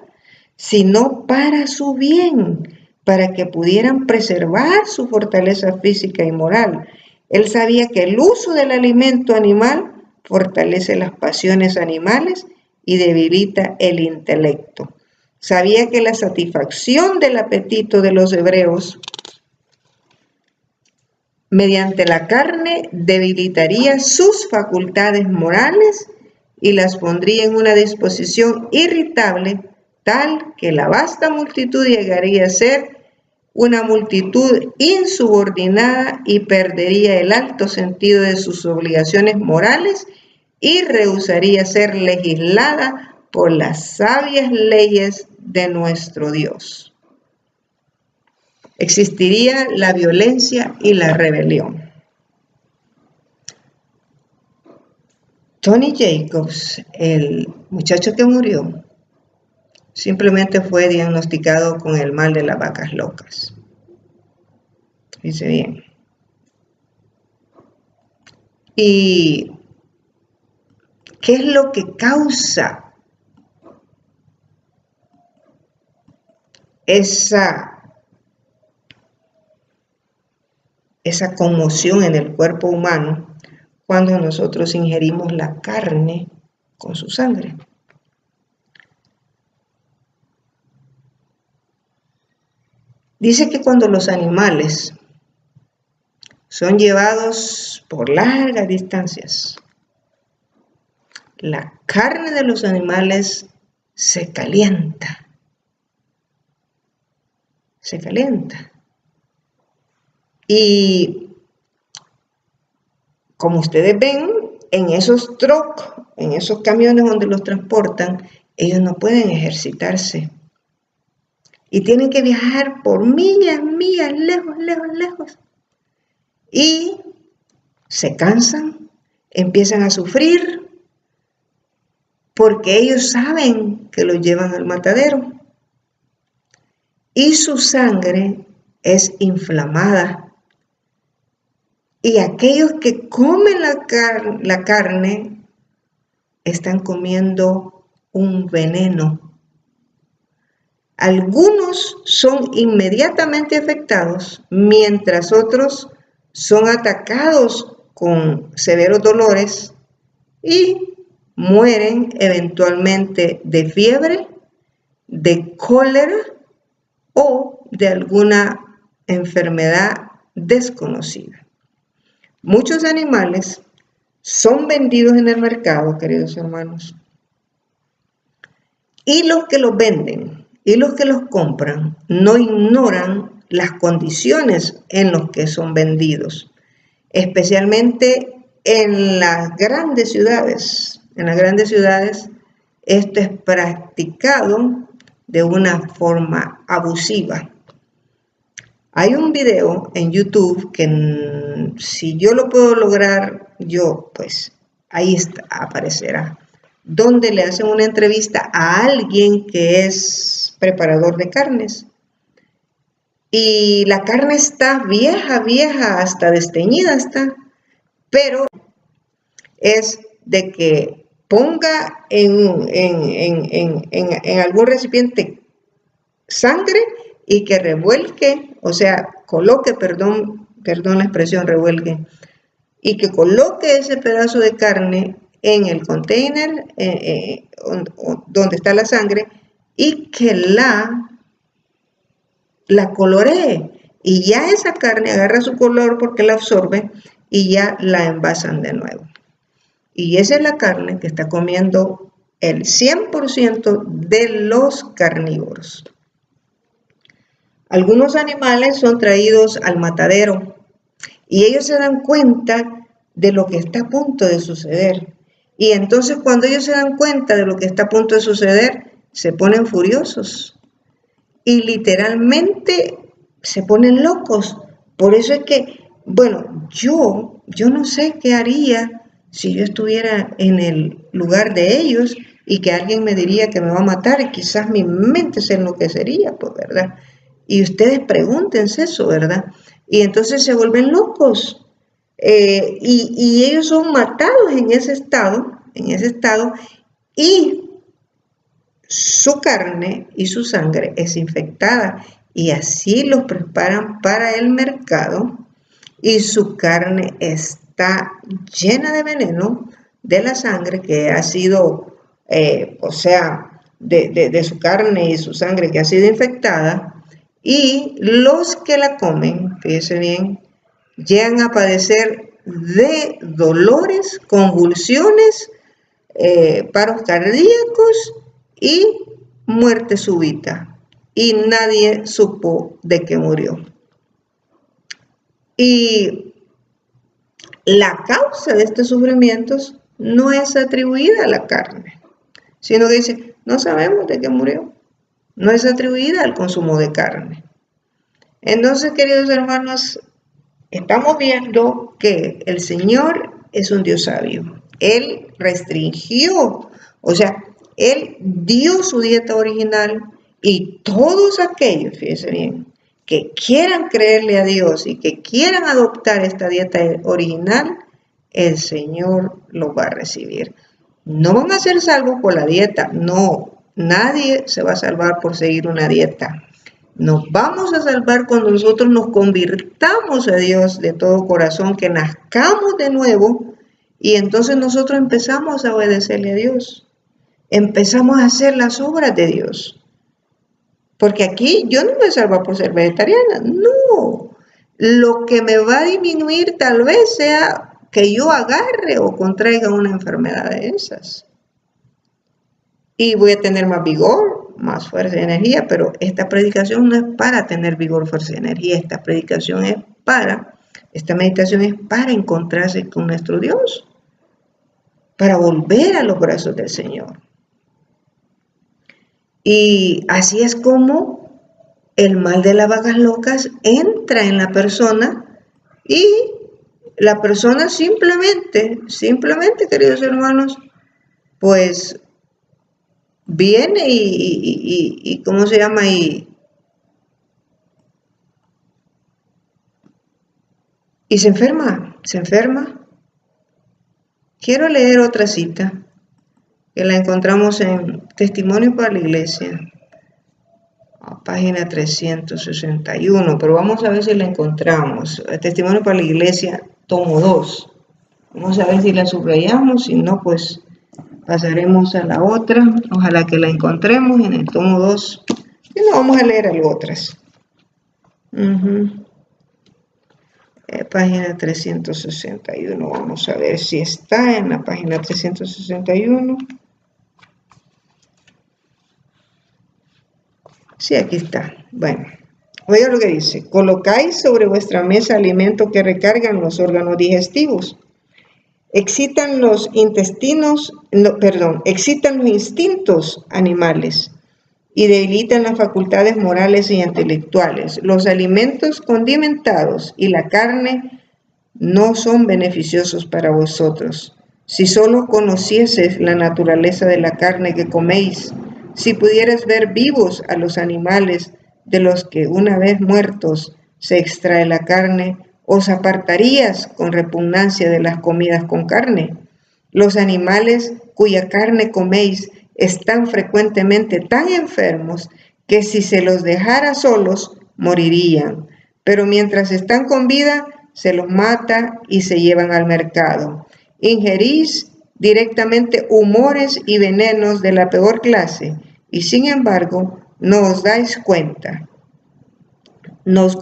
sino para su bien, para que pudieran preservar su fortaleza física y moral. Él sabía que el uso del alimento animal fortalece las pasiones animales y debilita el intelecto. Sabía que la satisfacción del apetito de los hebreos mediante la carne debilitaría sus facultades morales y las pondría en una disposición irritable tal que la vasta multitud llegaría a ser una multitud insubordinada y perdería el alto sentido de sus obligaciones morales y rehusaría ser legislada por las sabias leyes de nuestro Dios. Existiría la violencia y la rebelión. Tony Jacobs, el muchacho que murió, simplemente fue diagnosticado con el mal de las vacas locas. Dice bien. ¿Y qué es lo que causa esa conmoción en el cuerpo humano cuando nosotros ingerimos la carne con su sangre? Dice que cuando los animales son llevados por largas distancias, la carne de los animales se calienta. Se calienta. Y como ustedes ven, en esos trucks, en esos camiones donde los transportan, ellos no pueden ejercitarse. Y tienen que viajar por millas, lejos. Y se cansan, empiezan a sufrir, porque ellos saben que los llevan al matadero. Y su sangre es inflamada. Y aquellos que comen la carne están comiendo un veneno. Algunos son inmediatamente afectados, mientras otros son atacados con severos dolores y mueren eventualmente de fiebre, de cólera o de alguna enfermedad desconocida. Muchos animales son vendidos en el mercado, queridos hermanos, y los que los venden y los que los compran no ignoran las condiciones en las que son vendidos, especialmente en las grandes ciudades. En las grandes ciudades esto es practicado de una forma abusiva. Hay un video en YouTube que si yo lo puedo lograr, pues ahí aparecerá, donde le hacen una entrevista a alguien que es preparador de carnes. Y la carne está vieja, hasta desteñida está, pero es de que ponga en algún recipiente sangre y que revuelque, o sea, coloque, perdón la expresión, revuelque, y que coloque ese pedazo de carne en el container donde está la sangre y que la coloree. Y ya esa carne agarra su color porque la absorbe y ya la envasan de nuevo. Y esa es la carne que está comiendo el 100% de los carnívoros. algunos animales son traídos al matadero y ellos se dan cuenta de lo que está a punto de suceder. Y entonces cuando ellos se dan cuenta de lo que está a punto de suceder, se ponen furiosos y literalmente se ponen locos. Por eso es que, bueno, yo no sé qué haría si yo estuviera en el lugar de ellos y que alguien me diría que me va a matar, y quizás mi mente se enloquecería, pues, ¿verdad? Y ustedes pregúntense eso, ¿verdad? Y entonces se vuelven locos. Y ellos son matados en ese estado, y su carne y su sangre es infectada, y así los preparan para el mercado, y su carne está llena de veneno de la sangre que ha sido, de su carne y su sangre que ha sido infectada, y los que la comen, fíjense bien, llegan a padecer de dolores, convulsiones, paros cardíacos y muerte súbita. Y nadie supo de qué murió. Y la causa de estos sufrimientos no es atribuida a la carne, sino que dice, no sabemos de qué murió. No es atribuida al consumo de carne. Entonces, queridos hermanos, estamos viendo que el Señor es un Dios sabio. Él restringió, o sea, Él dio su dieta original, y todos aquellos, fíjense bien, que quieran creerle a Dios y que quieran adoptar esta dieta original, el Señor los va a recibir. No van a ser salvos por la dieta, no, nadie se va a salvar por seguir una dieta. Nos vamos a salvar cuando nosotros nos convirtamos a Dios de todo corazón, que nazcamos de nuevo, y entonces nosotros empezamos a obedecerle a Dios. Empezamos a hacer las obras de Dios. Porque aquí yo no me voy a salvar por ser vegetariana, no. Lo que me va a disminuir tal vez sea que yo agarre o contraiga una enfermedad de esas. Y voy a tener más vigor, más fuerza y energía, pero esta predicación no es para tener vigor, fuerza y energía. Esta meditación es para encontrarse con nuestro Dios, para volver a los brazos del Señor. Y así es como el mal de las vacas locas entra en la persona, y la persona simplemente, queridos hermanos, pues viene y ¿cómo se llama? Y se enferma. Quiero leer otra cita que la encontramos en Testimonio para la Iglesia, a página 361, pero vamos a ver si la encontramos. Testimonio para la Iglesia, tomo 2. Vamos a ver si la subrayamos, si no, pues pasaremos a la otra. Ojalá que la encontremos en el tomo 2. Y no, vamos a leer algo otras. Página 361, vamos a ver si está en la página 361. Sí, aquí está. Bueno, oiga lo que dice. Colocáis sobre vuestra mesa alimento que recargan los órganos digestivos. Excitan los instintos animales y debilitan las facultades morales y intelectuales. Los alimentos condimentados y la carne no son beneficiosos para vosotros. Si solo conocieses la naturaleza de la carne que coméis, si pudieras ver vivos a los animales de los que una vez muertos se extrae la carne, os apartarías con repugnancia de las comidas con carne. Los animales cuya carne coméis están frecuentemente tan enfermos que si se los dejara solos, morirían. Pero mientras están con vida, se los mata y se llevan al mercado. Ingerís directamente humores y venenos de la peor clase, y sin embargo no os dais cuenta. Les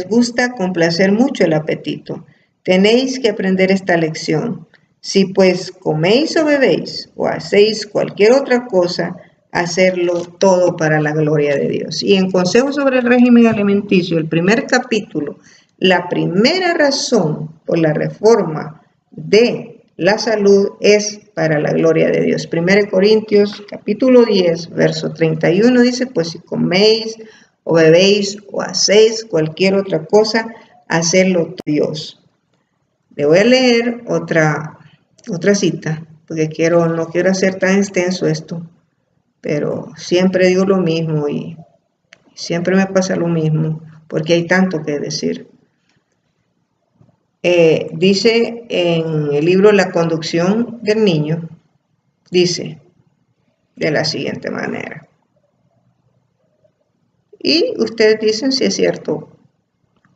gusta complacer mucho el apetito. Tenéis que aprender esta lección. Si pues coméis o bebéis o hacéis cualquier otra cosa, hacerlo todo para la gloria de Dios. Y en Consejo sobre el régimen alimenticio, el primer capítulo, la primera razón por la reforma de la salud es para la gloria de Dios. 1 Corintios capítulo 10, verso 31 dice, pues si coméis o bebéis o hacéis cualquier otra cosa, hacedlo Dios. Le voy a leer otra cita, porque no quiero hacer tan extenso esto, pero siempre digo lo mismo y siempre me pasa lo mismo, porque hay tanto que decir. Dice en el libro La conducción del niño, dice de la siguiente manera. Y ustedes dicen si es cierto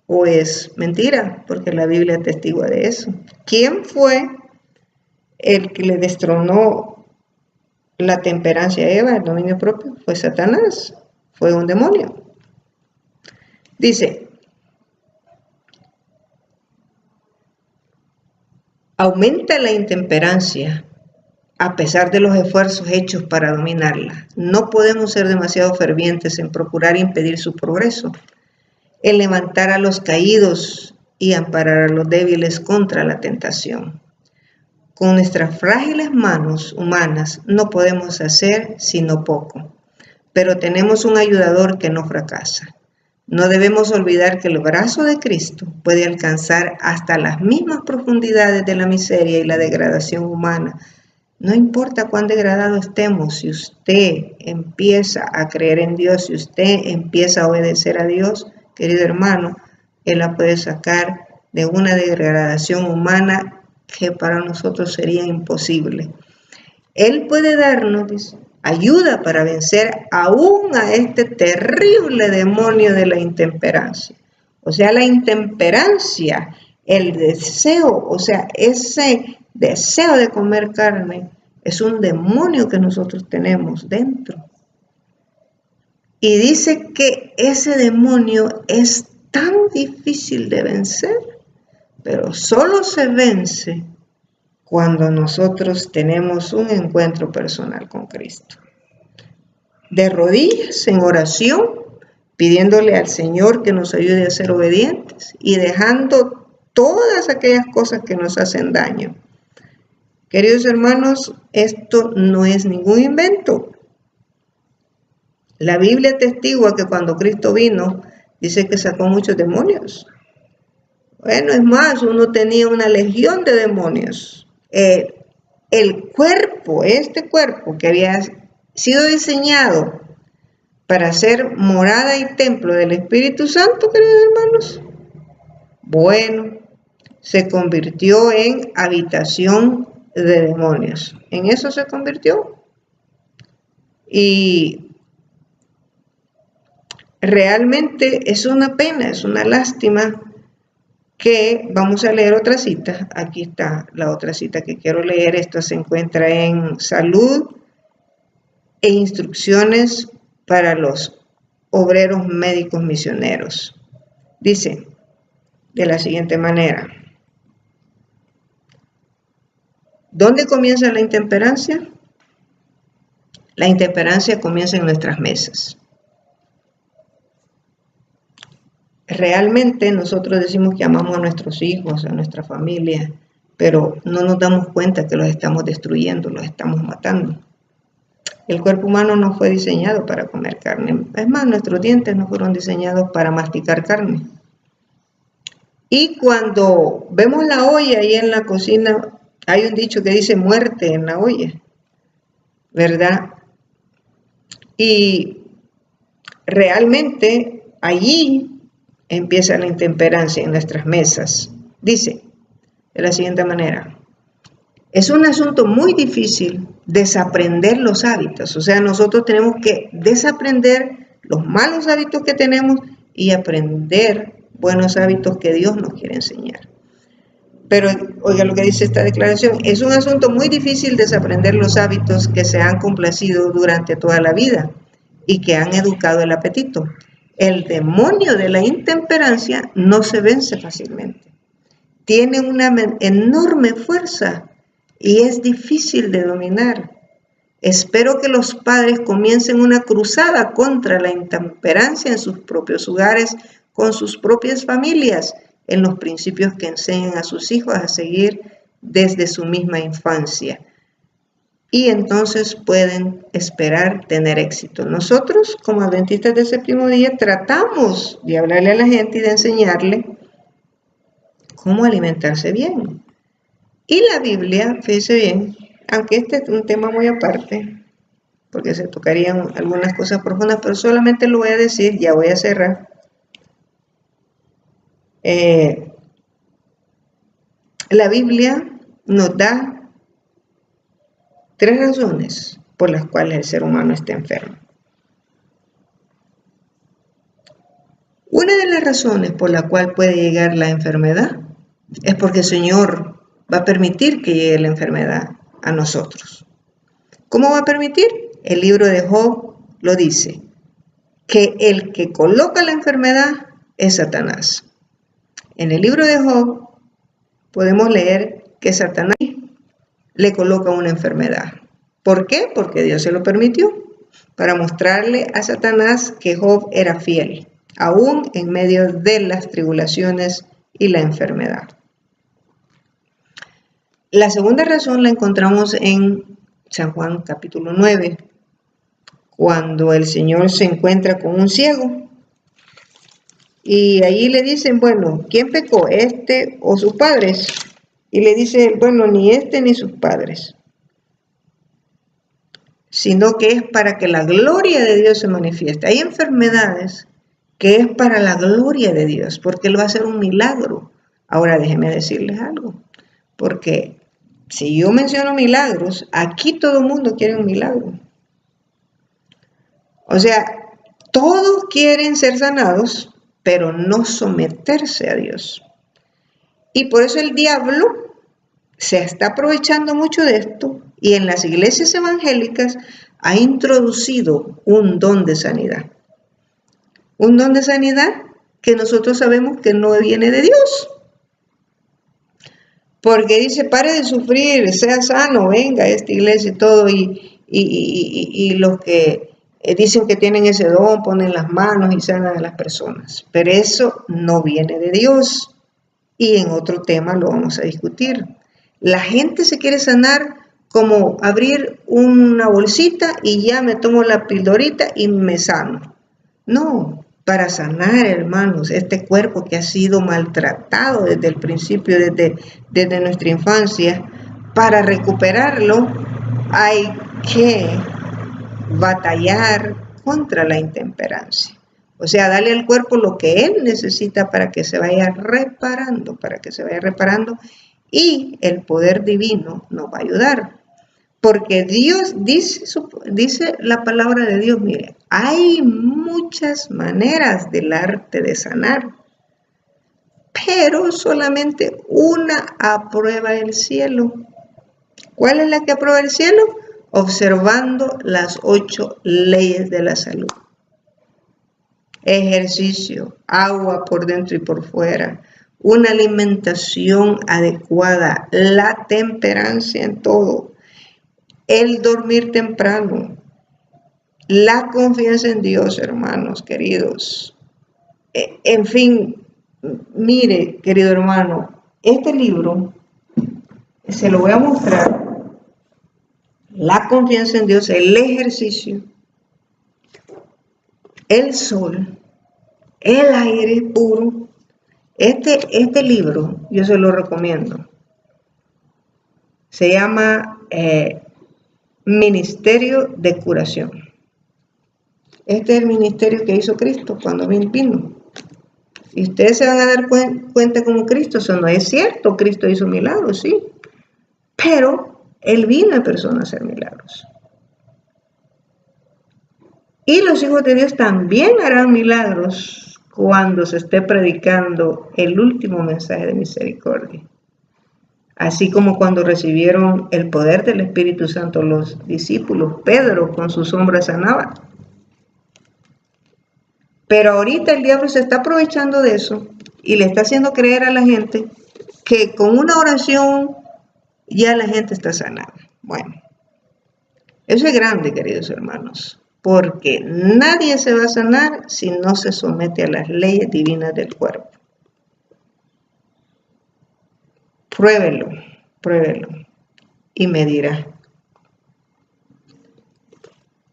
o es mentira, porque la Biblia atestigua de eso. ¿Quién fue el que le destronó la temperancia a Eva, el dominio propio? Fue Satanás, fue un demonio. Dice, aumenta la intemperancia a pesar de los esfuerzos hechos para dominarla. No podemos ser demasiado fervientes en procurar impedir su progreso, en levantar a los caídos y amparar a los débiles contra la tentación. Con nuestras frágiles manos humanas no podemos hacer sino poco, pero tenemos un ayudador que no fracasa. No debemos olvidar que el brazo de Cristo puede alcanzar hasta las mismas profundidades de la miseria y la degradación humana. No importa cuán degradado estemos, si usted empieza a creer en Dios, si usted empieza a obedecer a Dios, querido hermano, Él la puede sacar de una degradación humana que para nosotros sería imposible. Él puede darnos ayuda para vencer aún a este terrible demonio de la intemperancia. O sea, la intemperancia, el deseo, o sea, ese deseo de comer carne es un demonio que nosotros tenemos dentro. Y dice que ese demonio es tan difícil de vencer, pero solo se vence cuando nosotros tenemos un encuentro personal con Cristo. De rodillas, en oración, pidiéndole al Señor que nos ayude a ser obedientes y dejando todas aquellas cosas que nos hacen daño. Queridos hermanos, esto no es ningún invento. La Biblia atestigua que cuando Cristo vino, dice que sacó muchos demonios. Bueno, es más, uno tenía una legión de demonios. El cuerpo, este cuerpo que había sido diseñado para ser morada y templo del Espíritu Santo, queridos hermanos, bueno, se convirtió en habitación de demonios. En eso se convirtió. Y realmente es una pena, es una lástima que vamos a leer otra cita. Aquí está la otra cita que quiero leer. Esto se encuentra en Salud e Instrucciones para los Obreros Médicos Misioneros. Dice de la siguiente manera. ¿Dónde comienza la intemperancia? La intemperancia comienza en nuestras mesas. Realmente nosotros decimos que amamos a nuestros hijos, a nuestra familia, pero no nos damos cuenta que los estamos destruyendo, los estamos matando. El cuerpo humano no fue diseñado para comer carne. Es más, nuestros dientes no fueron diseñados para masticar carne. Y cuando vemos la olla ahí en la cocina, hay un dicho que dice muerte en la olla, ¿verdad? Y realmente allí empieza la intemperancia en nuestras mesas. Dice de la siguiente manera. Es un asunto muy difícil desaprender los hábitos. O sea, nosotros tenemos que desaprender los malos hábitos que tenemos y aprender buenos hábitos que Dios nos quiere enseñar. Pero oiga lo que dice esta declaración. Es un asunto muy difícil desaprender los hábitos que se han complacido durante toda la vida y que han educado el apetito. El demonio de la intemperancia no se vence fácilmente. Tiene una enorme fuerza y es difícil de dominar. Espero que los padres comiencen una cruzada contra la intemperancia en sus propios hogares, con sus propias familias, en los principios que enseñan a sus hijos a seguir desde su misma infancia. Y entonces pueden esperar tener éxito. Nosotros, como adventistas del séptimo día, tratamos de hablarle a la gente y de enseñarle cómo alimentarse bien. Y la Biblia, fíjese bien, aunque este es un tema muy aparte, porque se tocarían algunas cosas profundas, pero solamente lo voy a decir, ya voy a cerrar. La Biblia nos da 3 razones por las cuales el ser humano está enfermo. Una de las razones por la cual puede llegar la enfermedad es porque el Señor va a permitir que llegue la enfermedad a nosotros. ¿Cómo va a permitir? El libro de Job lo dice, que el que coloca la enfermedad es Satanás. En el libro de Job podemos leer que Satanás le coloca una enfermedad. ¿Por qué? Porque Dios se lo permitió, para mostrarle a Satanás que Job era fiel, aún en medio de las tribulaciones y la enfermedad. La segunda razón la encontramos en San Juan capítulo 9, cuando el Señor se encuentra con un ciego. Y allí le dicen, bueno, ¿quién pecó, este o sus padres? Y le dice, bueno, ni este ni sus padres, sino que es para que la gloria de Dios se manifieste. Hay enfermedades que es para la gloria de Dios, porque Él va a hacer un milagro. Ahora déjenme decirles algo, porque si yo menciono milagros, aquí todo el mundo quiere un milagro. O sea, todos quieren ser sanados, pero no someterse a Dios. Y por eso el diablo se está aprovechando mucho de esto y en las iglesias evangélicas ha introducido un don de sanidad. Un don de sanidad que nosotros sabemos que no viene de Dios. Porque dice, pare de sufrir, sea sano, venga a esta iglesia y todo. Y los que dicen que tienen ese don, ponen las manos y sanan a las personas. Pero eso no viene de Dios. Y en otro tema lo vamos a discutir. La gente se quiere sanar como abrir una bolsita y ya me tomo la pildorita y me sano. No, para sanar, hermanos, este cuerpo que ha sido maltratado desde el principio, desde nuestra infancia, para recuperarlo hay que batallar contra la intemperancia. O sea, darle al cuerpo lo que él necesita para que se vaya reparando, y el poder divino nos va a ayudar. Porque Dios dice la palabra de Dios, mire, hay muchas maneras del arte de sanar, pero solamente una aprueba el cielo. ¿Cuál es la que aprueba el cielo? Observando las 8 leyes de la salud. Ejercicio, agua por dentro y por fuera, una alimentación adecuada, la temperancia en todo, el dormir temprano, la confianza en Dios, hermanos queridos. En fin, mire, querido hermano, este libro se lo voy a mostrar. La confianza en Dios, el ejercicio, el sol, el aire puro. Este libro yo se lo recomiendo. Se llama Ministerio de Curación. Este es el ministerio que hizo Cristo cuando vino. Y ustedes se van a dar cuenta como Cristo. Eso no es cierto. Cristo hizo milagros, sí. Pero Él vino en persona a hacer milagros. Y los hijos de Dios también harán milagros cuando se esté predicando el último mensaje de misericordia. Así como cuando recibieron el poder del Espíritu Santo los discípulos, Pedro con su sombra sanaba. Pero ahorita el diablo se está aprovechando de eso y le está haciendo creer a la gente que con una oración ya la gente está sanada. Bueno, Eso es grande, queridos hermanos, porque nadie se va a sanar si no se somete a las leyes divinas del cuerpo. Pruébelo, pruébelo y me dirá.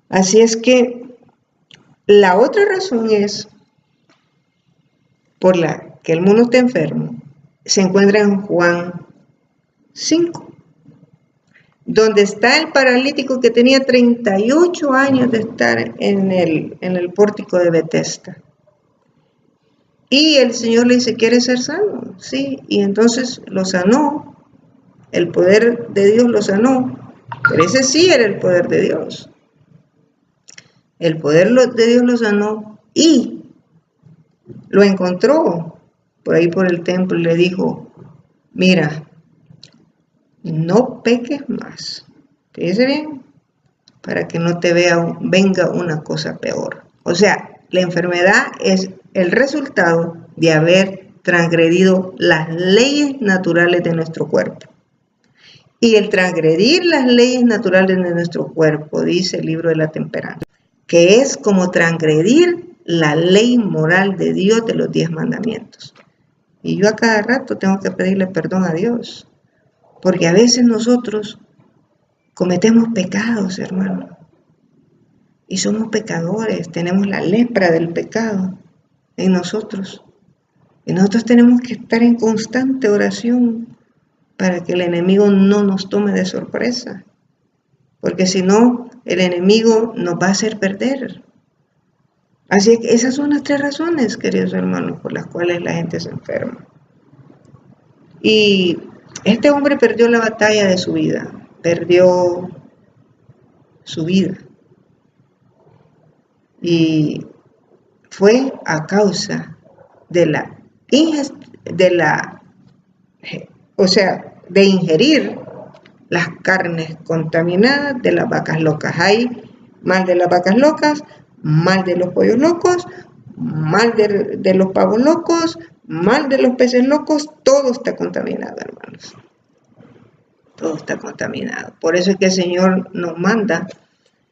Así es que la otra razón es por la que el mundo está enfermo, se encuentra en Juan 5, donde está el paralítico que tenía 38 años de estar en el pórtico de Betesda. Y el Señor le dice, ¿quieres ser sano? Sí, y entonces lo sanó, el poder de Dios lo sanó, pero ese sí era el poder de Dios. El poder de Dios lo sanó y lo encontró por ahí por el templo y le dijo, mira, no peques más. Fíjese bien, para que no te venga una cosa peor. O sea, la enfermedad es el resultado de haber transgredido las leyes naturales de nuestro cuerpo. Y el transgredir las leyes naturales de nuestro cuerpo, dice el libro de la temperancia, que es como transgredir la ley moral de Dios de los 10 mandamientos. Y yo a cada rato tengo que pedirle perdón a Dios, porque a veces nosotros cometemos pecados, hermano, y somos pecadores, tenemos la lepra del pecado en nosotros, y nosotros tenemos que estar en constante oración para que el enemigo no nos tome de sorpresa, porque si no, el enemigo nos va a hacer perder. Así que esas son las 3 razones, queridos hermanos, por las cuales la gente se enferma. Y este hombre perdió la batalla de su vida, perdió su vida. Y fue a causa de ingerir las carnes contaminadas de las vacas locas. Hay mal de las vacas locas, mal de los pollos locos, mal de los pavos locos, mal de los peces locos, todo está contaminado, hermanos. Todo está contaminado. Por eso es que el Señor nos manda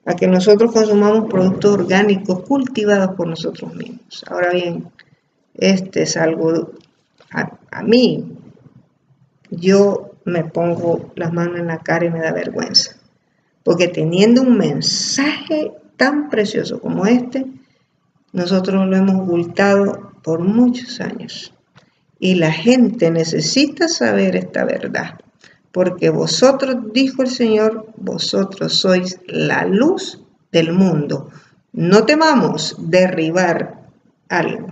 a que nosotros consumamos productos orgánicos cultivados por nosotros mismos. Ahora bien, es algo a mí. Yo me pongo las manos en la cara y me da vergüenza. Porque teniendo un mensaje tan precioso como este, nosotros lo hemos ocultado por muchos años. Y la gente necesita saber esta verdad. Porque vosotros, dijo el Señor, vosotros sois la luz del mundo. No temamos derribar algo.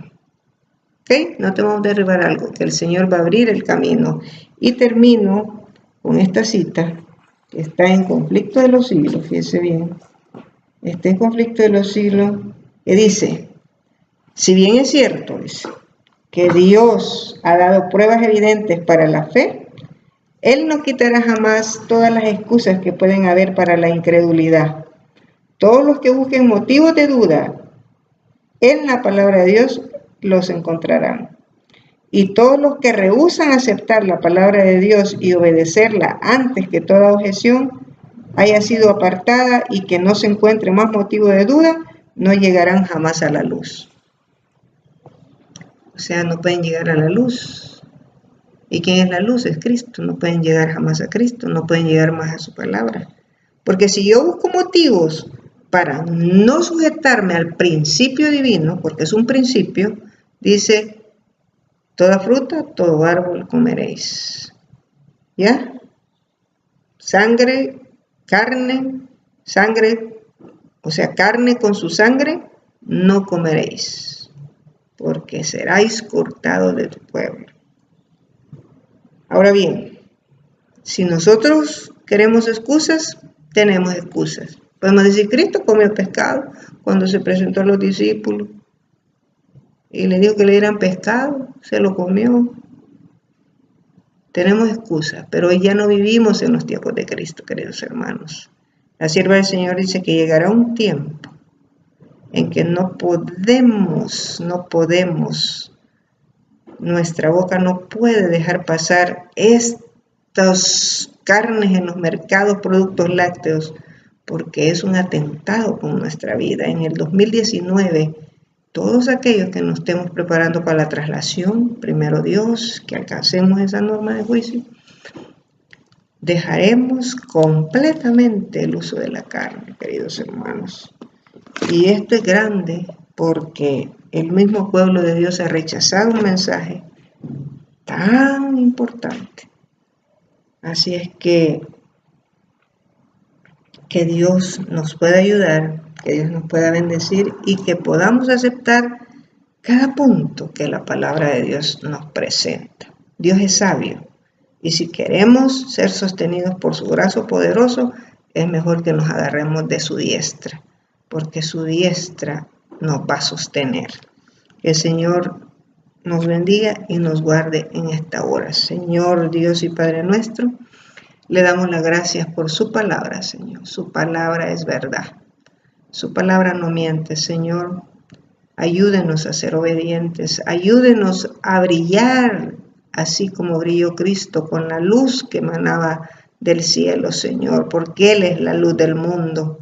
¿Ok? No temamos derribar algo, que el Señor va a abrir el camino. Y termino con esta cita, que está en Conflicto de los Siglos, fíjense bien. Está en Conflicto de los Siglos, que dice, si bien es cierto, dice, que Dios ha dado pruebas evidentes para la fe, Él no quitará jamás todas las excusas que pueden haber para la incredulidad. Todos los que busquen motivos de duda en la palabra de Dios los encontrarán. Y todos los que rehúsan aceptar la palabra de Dios y obedecerla antes que toda objeción haya sido apartada y que no se encuentre más motivo de duda, no llegarán jamás a la luz. O sea, no pueden llegar a la luz. ¿Y quién es la luz? Es Cristo. No pueden llegar jamás a Cristo, no pueden llegar más a su palabra. Porque si yo busco motivos para no sujetarme al principio divino, porque es un principio, dice, toda fruta, todo árbol comeréis. ¿Ya? Sangre, carne, o sea, carne con su sangre, no comeréis, porque seráis cortados de tu pueblo. Ahora bien, si nosotros queremos excusas, tenemos excusas. Podemos decir, Cristo comió pescado cuando se presentó a los discípulos y le dijo que le dieran pescado, se lo comió. Tenemos excusas, pero hoy ya no vivimos en los tiempos de Cristo, queridos hermanos. La sierva del Señor dice que llegará un tiempo en que no podemos, nuestra boca no puede dejar pasar estas carnes en los mercados, productos lácteos, porque es un atentado con nuestra vida. En el 2019, todos aquellos que nos estemos preparando para la traslación, primero Dios, que alcancemos esa norma de juicio, dejaremos completamente el uso de la carne, queridos hermanos. Y esto es grande porque el mismo pueblo de Dios ha rechazado un mensaje tan importante. Así es que Dios nos pueda ayudar, que Dios nos pueda bendecir y que podamos aceptar cada punto que la palabra de Dios nos presenta. Dios es sabio y si queremos ser sostenidos por su brazo poderoso, es mejor que nos agarremos de su diestra, porque su diestra nos va a sostener. Que el Señor nos bendiga y nos guarde en esta hora. Señor Dios y Padre nuestro, le damos las gracias por su palabra, Señor. Su palabra es verdad. Su palabra no miente, Señor. Ayúdenos a ser obedientes. Ayúdenos a brillar así como brilló Cristo con la luz que emanaba del cielo, Señor, porque Él es la luz del mundo.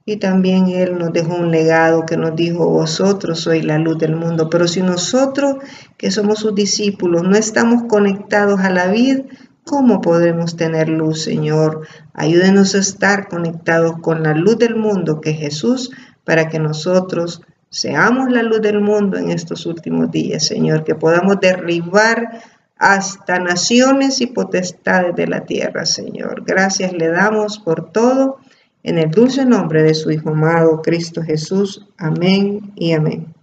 Y también Él nos dejó un legado que nos dijo, vosotros sois la luz del mundo. Pero si nosotros, que somos sus discípulos, no estamos conectados a la vid, ¿cómo podremos tener luz, Señor? Ayúdenos a estar conectados con la luz del mundo, que es Jesús, para que nosotros seamos la luz del mundo en estos últimos días, Señor, que podamos derribar hasta naciones y potestades de la tierra, Señor. Gracias le damos por todo, en el dulce nombre de su Hijo amado, Cristo Jesús. Amén y amén.